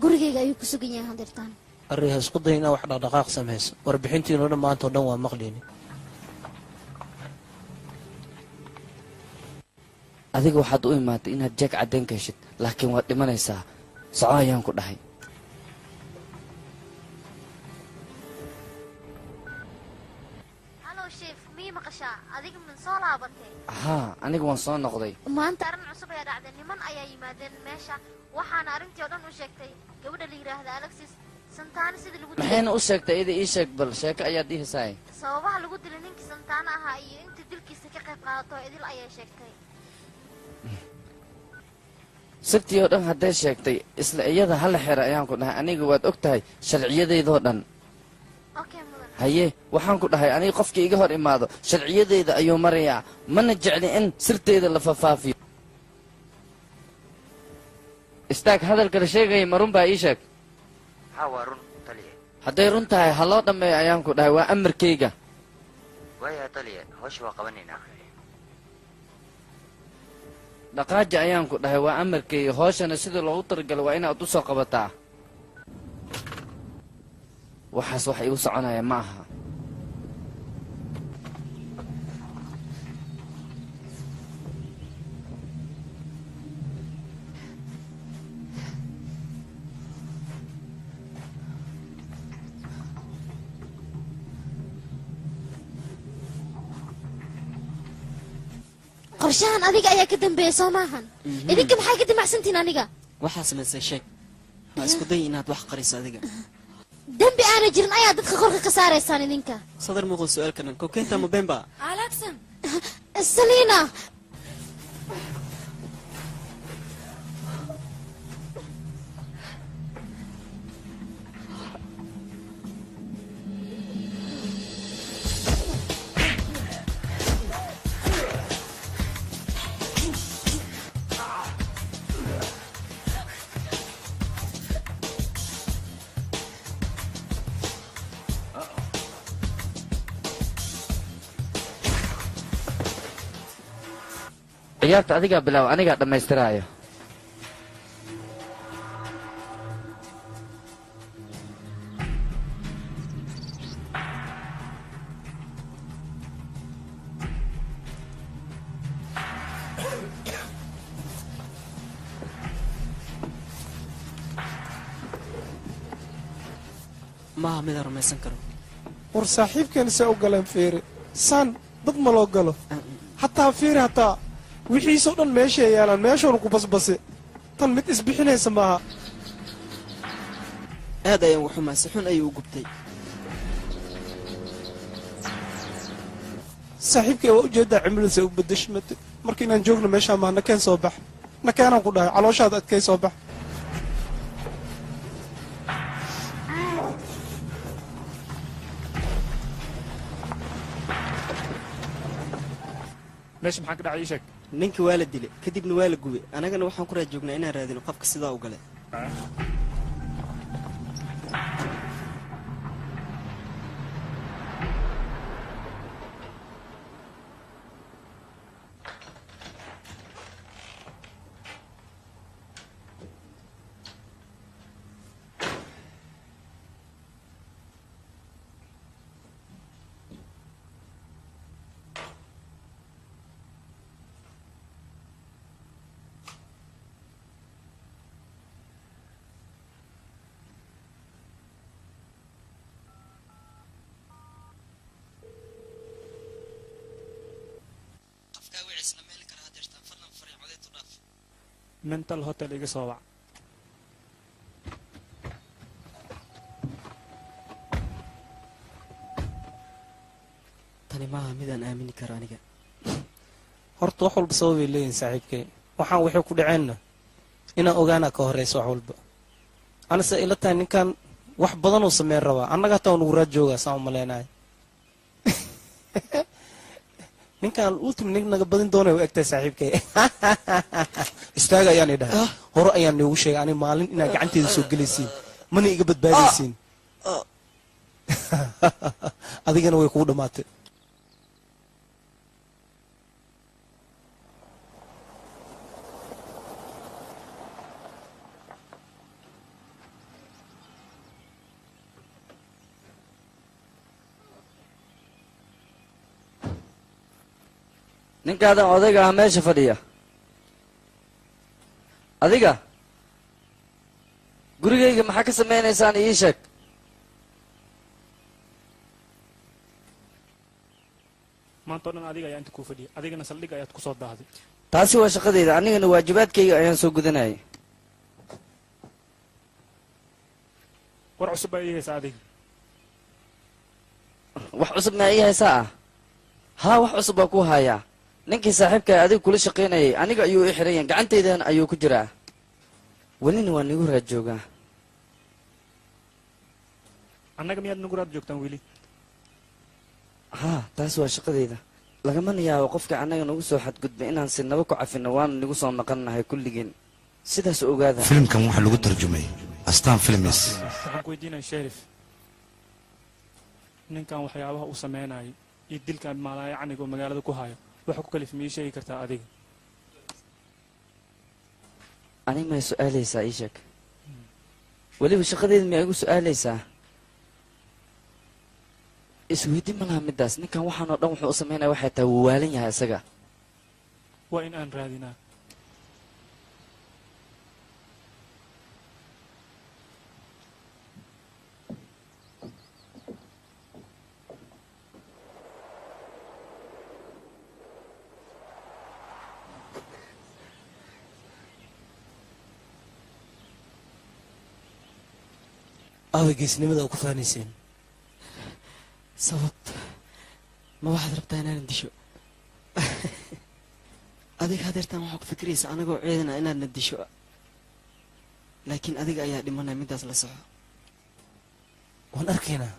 gurigayga ayuu ku sugan yahay hadeertaan arri ha isku day inaa wax dhaqdhaqaaq samayso warbixintiinoo dhan maantao dhan waa maqleyni adiga waxaad u imaatay inaad jeeg caddayn ka heshid laakiin waad dhimanaysaa soco ayaan ku dhahay halo shiif mii maqashaa adiga min soo laabatay haa aniga waan soo noqday maanta arrin cusub ayaa dhacday niman ayaa yimaadeen meesha waxaana arrintii oo dhan u sheegtay gabadha la yidhaahda alexis santaana sidii lagu maxayna u sheegtay ida ii sheeg bal sheeko ayaad ii hesaay sababaha lagu dilay ninkii santaana ahaa iyo intii dilkiisa ka qayb qaadato idil ayay sheegtay sirtii oo dhan hadday sheegtay isla iyada hala xera ayaan ku dhahay aniga waad og tahay sharciyadeydoo dhan haye waxaan ku dhahay aniga qofkii iga hor imaado sharciyadeyda ayuu marayaa mana jecli in sirteyda la fafaafiyo istaag hadalka la sheegaya ma run baa ii sheeg waa run taliye hadday run tahay ha loo dhammeeyo ayaan ku dhahay waa amarkayga waayahay taliye hawsha waa qabanaynaa dhaqaaja ayaan ku dhahay waa amarkayga hooshana sidii loogu talagalay waa inaad u soo qabataa waxaas wax igu soconaya ma aha qorshahan adiga ayaa ka dambeeya soo maahan idinka maxay ka dimacsantihiin aniga waxaa samaysay sheeg ha isku day inaad wax qariso adiga dembi aana jirin ayaa dadka korka ka saaraysaan idinka sadar muuqda su-aalkanan kokeenta mabemba alaksan saliina ciyaarta adigaa bilaaw anigaa dhammaystiraayo maaha midaan rumaysan karo war saaxiibkeena see u galeen fiiri saan dad ma loo galo hataa fiiri hataa wixiisoo dhan meeshay yaalaan meeshoona ku basbase tan mid isbixinaysa maaha aad ayaan ugu xumaa si xun ayuu u gubtay saaxiibkay waa ujeedaa cimiladiisa u bedeshmate marka inaan joogno meeshaa maha nakeen soo bax nakeenaan ku dhahay calooshaada adkay soo bax meesha maxaa ka dhacay ii sheeg ninkii waa la dilay kadibna waa la gubay annagana waxaan ku raad joognaa inaan raadino qofka sidaa u galay mental hotel iga soo wac tani maaha midaan aamini karo aniga horta wax walba sababay leeyihin saaxiibkay waxaan waxay ku dhaceenna inaan ogaanaa ka horraysa wax walba anase ila tahay ninkan wax badanuu sameyn rabaa annaga hataa nugu raad joogaa saan u maleynahay ninkan ultim nin naga badin doonay u egtahay saaxiibkay istaaga ayaan idhahay hore ayaan noogu sheegay ani maalin inaad gacanteeda soo gelaysiin mana iga badbaadaysiin adigana way kugu dhammaatay ninkaadan odayga ah meesha fadhiya adiga gurigayga maxaa ka samaynaysaan ii sheeg maanta o dhan adiga ayaa inta kuu fadhiyay adigana saldhig ayaad ku soo daahday taasi waa shaqadayda anigana waajibaadkayga ayaan soo gudanayay war cusub baa ii haysaa adiga wax cusub maa ii haysaa ah haa wax cusub baa ku hayaa ninkii saaxiibkaa adiga kula shaqaynayay aniga ayuu i xirayan gacantaydan ayuu ku jiraa welina waa nigu raad joogaa annaga miyaad nagu raad joogtaan weli haa taasi waa shaqadayda lagamana yaabo qofka annaga nagu soo xadgudbay inaan si naba ku cafinno waana nagu soo maqannahay kulligeen sidaas ogaada filimkan waxaa lagu tarjumay astaan films waxaan ku weydiinaya sherif ninkan waxyaabaha uu sameynayay iyo dilkan maalaayacniga oo magaalada ku hayo waxa ku kalif mii sheegi kartaa adiga anig may su-aalaysaa ii sheeg weliba shaqadeeda miyaa igu su-aalaysaa isweydi ma laha middaas ninkan waxaan oo dhan wuxuu u samaynaya waxay tahay wuu waalan yahay isaga waa in aan raadinaa aaway geesnimada oo ku faanayseen sabab ma waxaad rabtaa inaanan disho adiga hadeertaan waxaa ku fikiraysa anagoo ceedana inaadna disho laakiin adiga ayaa dhimanaya middaas la soco waan arkaynaa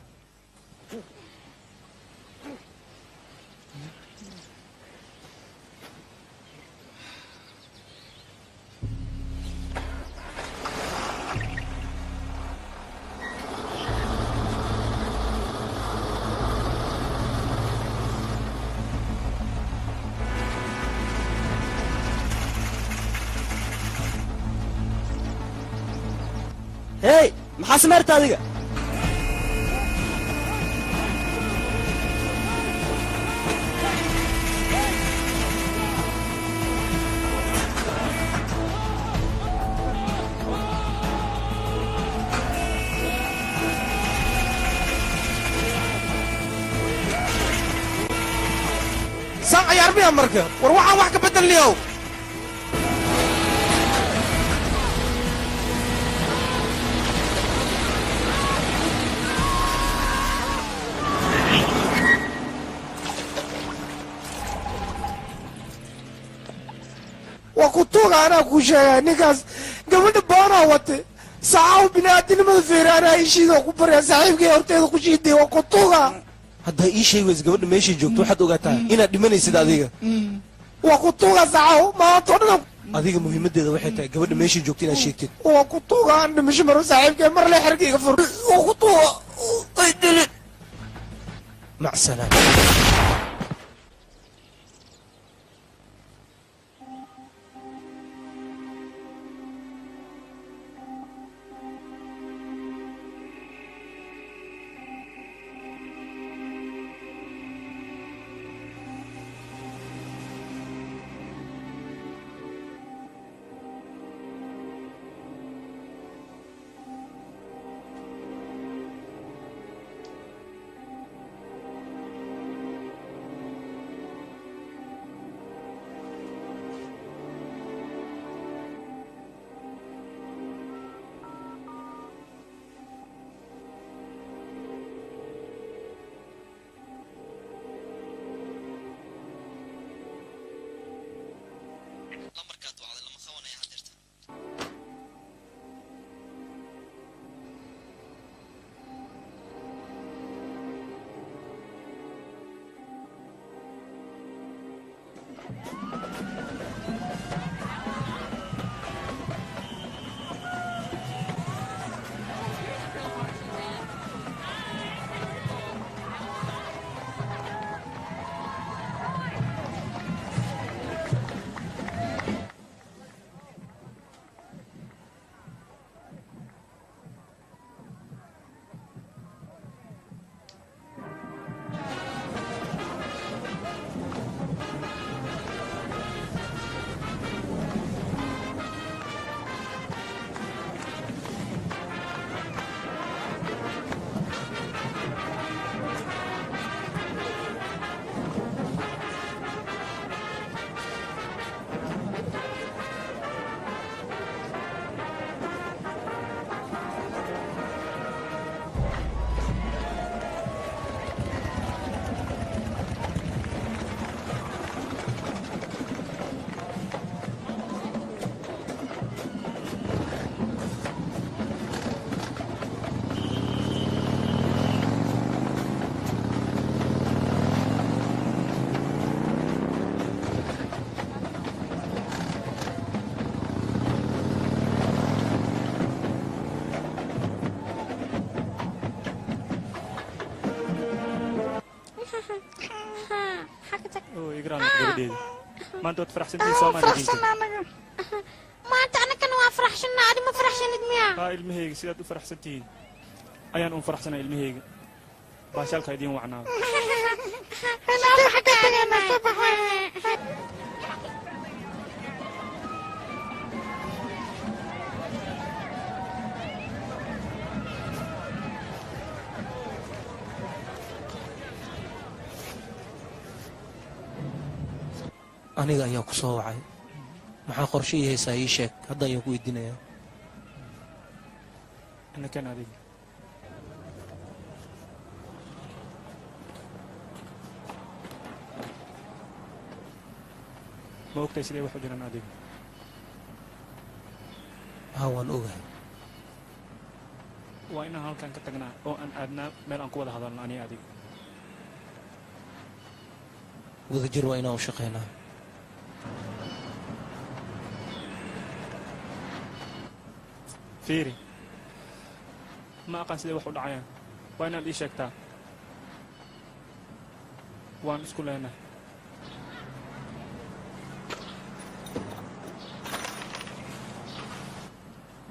hey maxaa sameyrta adiga saan ciyaar miya marka war waxaan wax ka bedelniyow waa ku tuuga anaa kuu sheegaya ninkaas gabadha baanaa wate saxaaw bini'aadinimada feeraanaa ishiidoo ku baryaa saaxiibkay horteeda ku shiiday waa ku tuuga haddaa ii sheegi weysa gabadha meeshay joogto waxaad ogaataa inaad dhimanaysid adiga waa ku tuuga saxaaw maanta oo dhan adiga muhiimaddeeda waxay tahay gabadha meeshay joogto inaad sheegtid waa ku tuuga aan dhimasho maro saaxiibkay mar le xerkayga fur waa ku tuuga ay dilin mac salaam maanta waad faraxsantihiin soomaalidiinka maanta anagana waa faraxsannaa adi ma faraxsanid miya haa ilmahayga sidaad u faraxsan tihiin ayaan un faraxsanaa ilmahayga baashaalka idiin wacnaada aniga ayaa ku soo wacay maxaa qorshe ii haysaa ii sheeg hadda ayaan ku weydiinayaa inakan adiga ma ogtahay siday wax u jiraan adiga haa waan ogahay waa inaan halkan ka tagnaa oo aan aadnaa meel aan ku wada hadalno aniga adiga wadajir waa inaan u shaqaynaa fiiri ma aqaan siday wax u dhacayaan waa inaad ii sheegtaa waan isku leenahay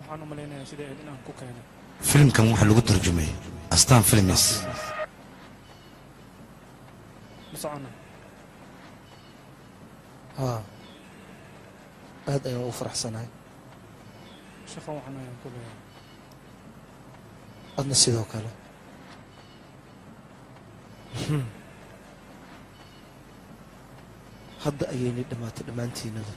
waxaan u malaynayaa sida eed inaan ku keenay filimkan waxaa lagu tarjumay astaan films ma socona haa aad ayaan u faraxsanahay shaqo waxan ayaan ku leeyahay adna sidoo kale hadda ayaynay dhammaatay dhammaantiinada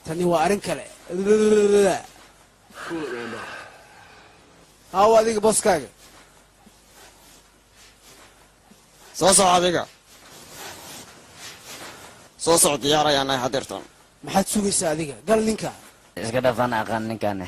tani waa arrin kale haaw adiga boskaaga soo soco adiga soo soco diyaar ayaan nahay hadeertan maxaad sugaysaa adiga gal ninka iska dhafaan aqaan ninkaane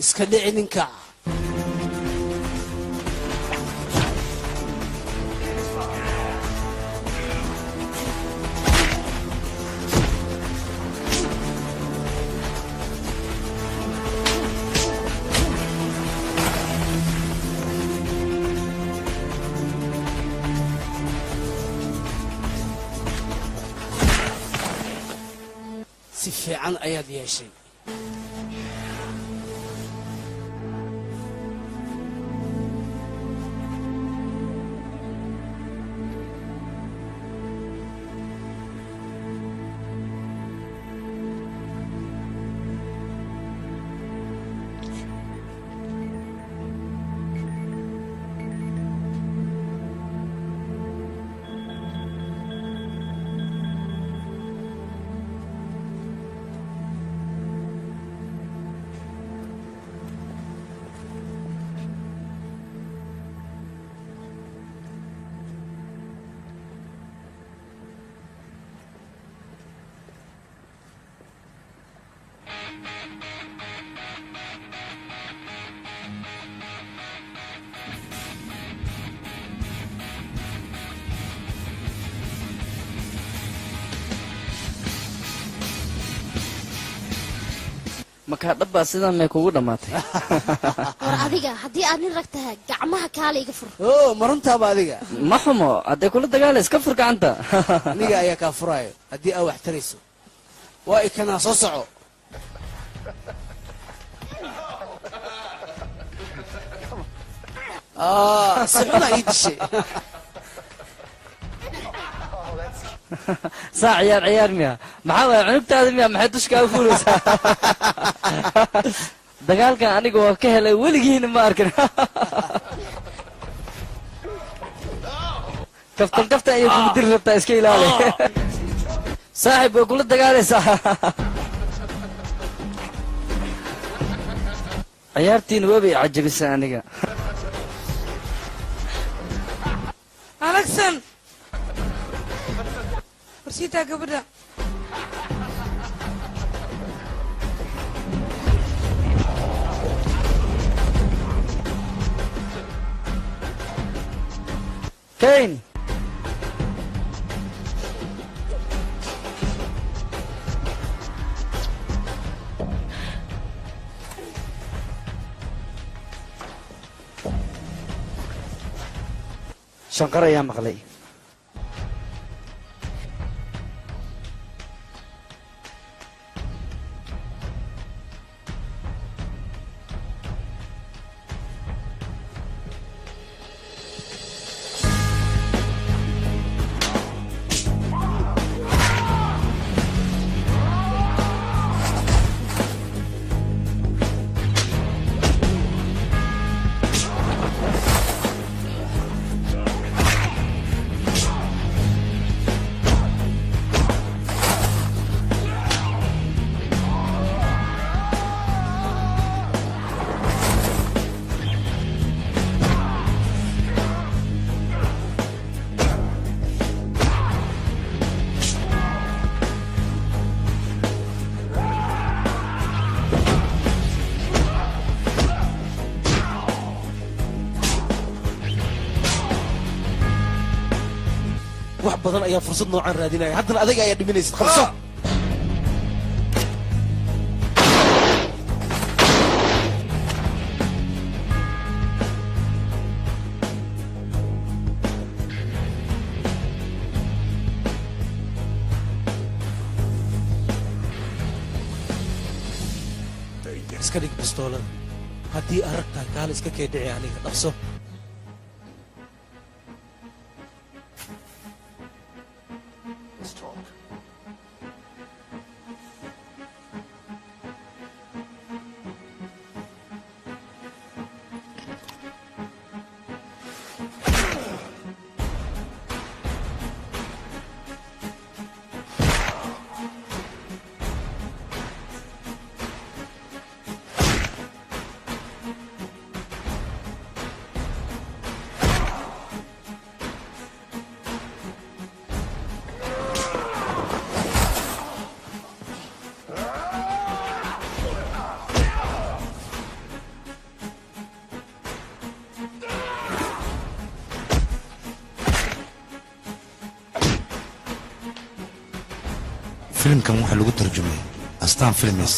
iska dhici ninka si fiican ayaad yeeshay markaa dhabbaa sidaa may kugu dhammaatay war adiga haddii aad nin rag tahay gacmaha kaala iga fur oo ma runtaaba adiga ma xumo hadday kula dagaala iska fur gacanta aniga ayaa kaa furaayo haddii aa wax tarayso waa ikanaa soo soco si xunaa ii dishay saa ciyaar ciyaar miya maxaa waaya cunugtaada miya maxay dushkaa u fuulaysaa dagaalkan aniga waa ka helay weligiina ma arkin kaftan kaftan ayay kugu diri rabtaa iska ilaali saaxib way kula dagaalaysaa ciyaartiina waabay cajabisay aniga alexan warsiitaa gabadha kayn shanqar ayaa maqlay badan ayaan fursad noocan raadinaya haddana adiga ayaa dhiminaysid qabso iska dhig bistoolada haddii aragtaa kaala iska kee dhici aniga dhaqso filimkan waxaa lagu tarjumay astaan filmes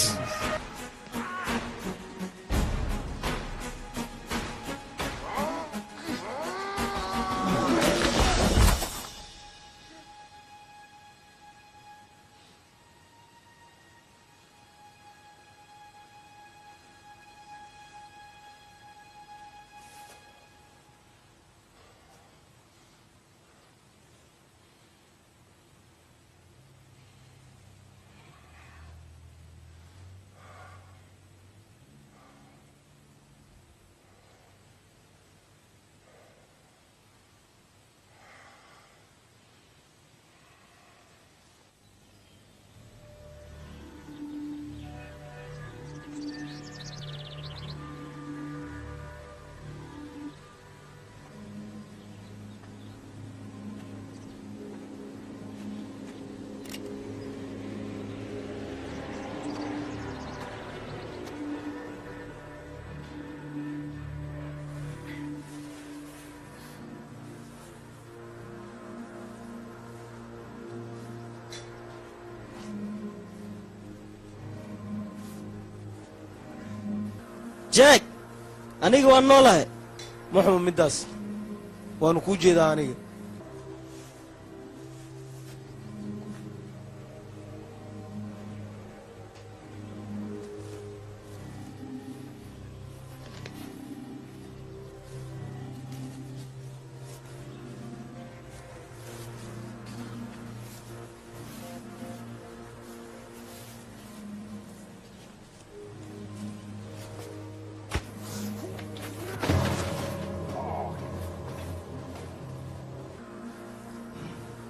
jack aniga waan noolahay maxuma middaas waanu kuu jeedaa aniga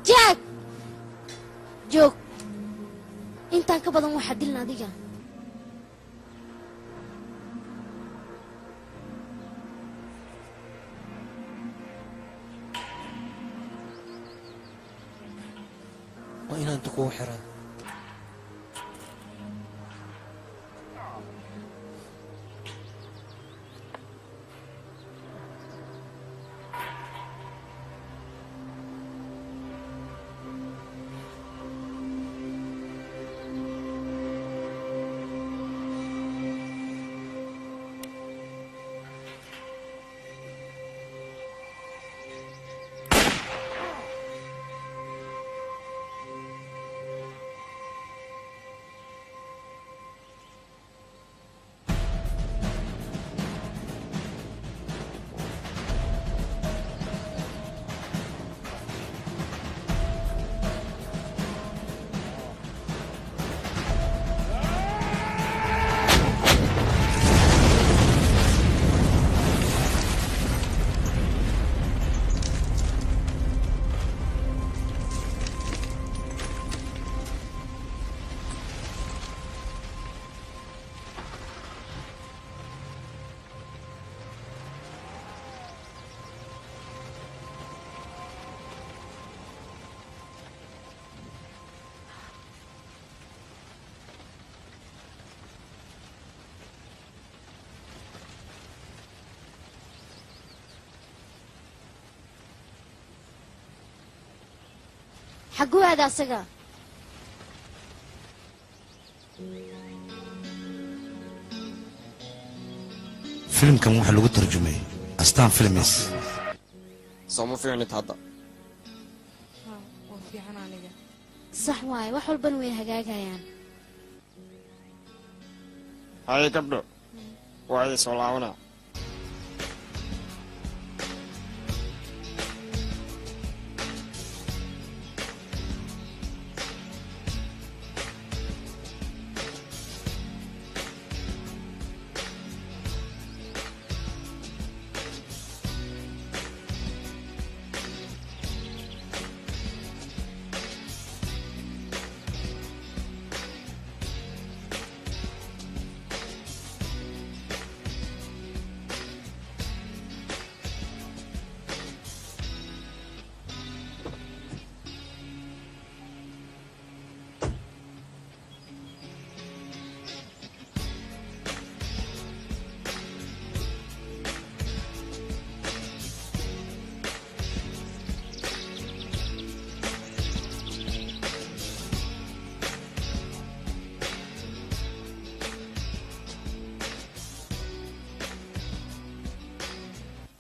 jack joog intaan ka badan waxaa dilin adiga waa inaan inta kugu xiraa xaguu aada asaga filimkan waxaa lagu tarjumay astaan filmis sooma fiicnid hadda waa fiican aniga sax waaye wax walbana way hagaagayaan haye gabdho waa idin soo laabanaa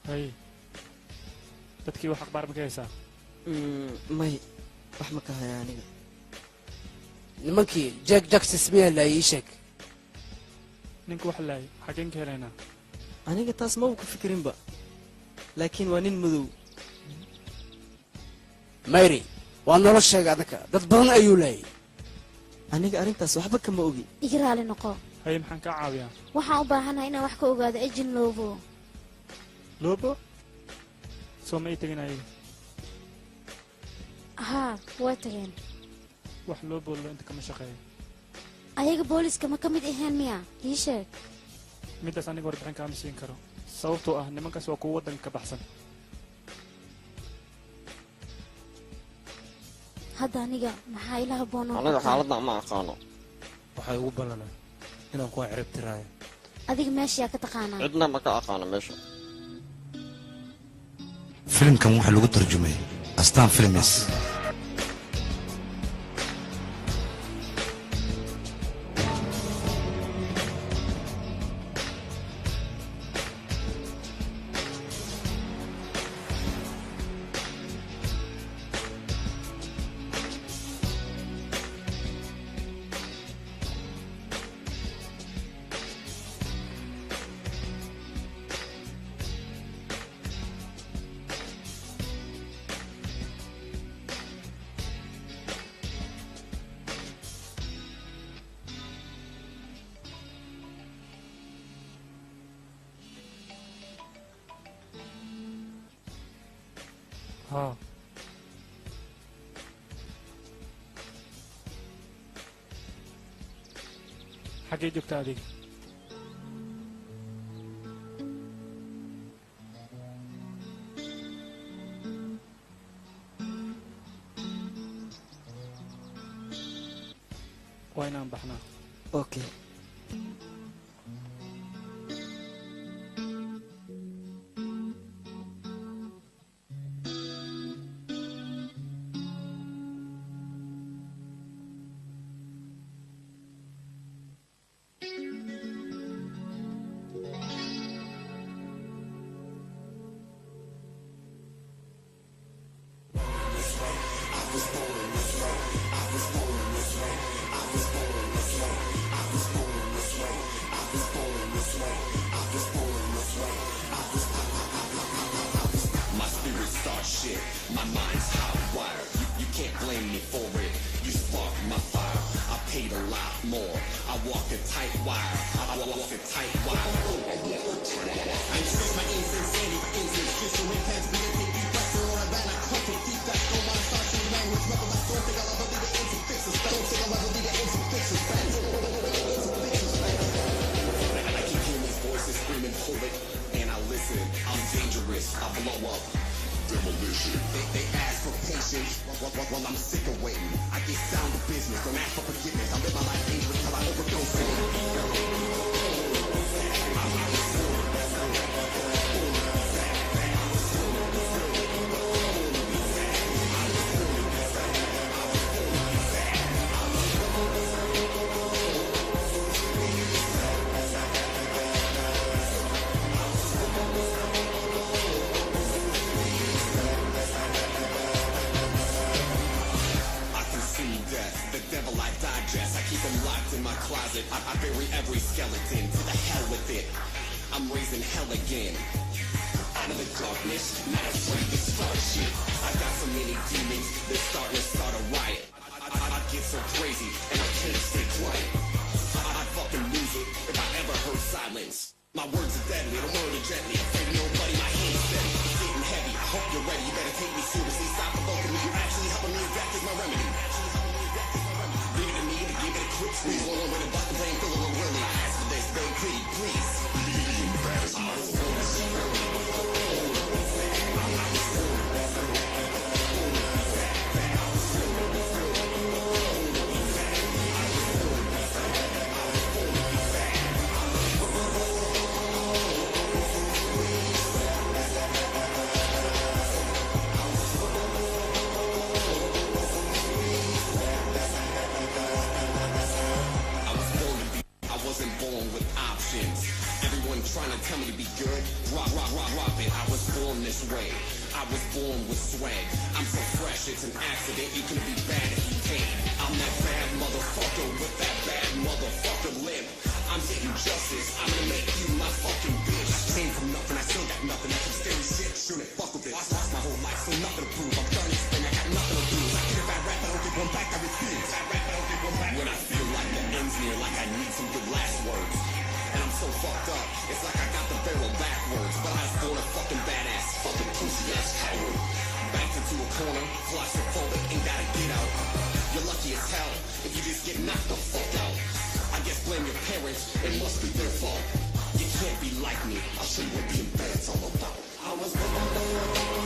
hay dadkii wax akhbaar ma ka haysaa may wax ma ka haya aniga nimankii jack jacksis miyaa la ii sheeg ninka wax laayay xaggeen ka helaynaa aniga taas maba ku fikirinba laakiin waa nin madow mayri waa nolosheega adaka dad badan ayuu laayay aniga arrintaas waxba kama ogi iga raali noqo hay maxaan kaa caawiyaa waxaan u baahanahay inaan wax ka ogaado ejin loobo loobo soo ma ii tegin ayaga haa waa tageen wax loobo lo inta kama shaqeeyo ayaga booliska ma ka mid ahayn miya ii sheeg middaas aniga warbixin kaama siin karo sababtoo ah nimankaas waa kuwa waddanka ka baxsan hadda aniga maxaa ila habboonoo aniga xaaladda ma aqaano waxay ugu ballanaa inaan kuwa cirib tiraayo adiga meeshayaa ka taqaanaa cidna ma ka aqaano meesha filimkan waxaa lagu tarjumay astaan filmis ها xaggee joogtaa adiga waa inaan baxnaa okay locked in my closet. I bury every skeleton. To the hell with it. I'm raising hell again. Out of the darkness, not afraid to start shit. I got so many demons, they're starting to start a riot. I get so crazy, and I can't stay quiet. I'd fucking lose it if I ever heard silence. My words are deadly, the word are gently. Afraid of nobody, my hands steady. It's getting heavy, I hope you're ready. You better take me seriously, stop provoking me. You're actually helping me, that is my remedy. Leave it to me to give it a quick squeeze. One with a button playing fill a little really. I ask for this, very pretty, please. Trying to tell me to be good, rock it. I was born this way. I was born with swag. I'm so fresh, it's an accident. You can be bad if you can. I'm that bad motherfucker with that bad motherfucker lip. I'm getting justice. I'm gonna make you my fucking bitch. I came from nothing, I still got nothing. I some scary shit, sure it fuck with it. I lost my whole life, so nothing to prove. I'm done, and I got nothing to lose. I get a bad rap, I don't get one back. I refuse. Bad rap, I don't get one back. When I feel like the end's near, like I need some good last words. And I'm so fucked up, it's like I got the barrel backwards. But I was born a fucking badass, fucking pussy ass coward. Backed into a corner, claustrophobic, ain't gotta get out. You're lucky as hell if you just get knocked the fuck out. I guess blame your parents, it must be their fault. You can't be like me, I'll show you what being bad's all about. I was born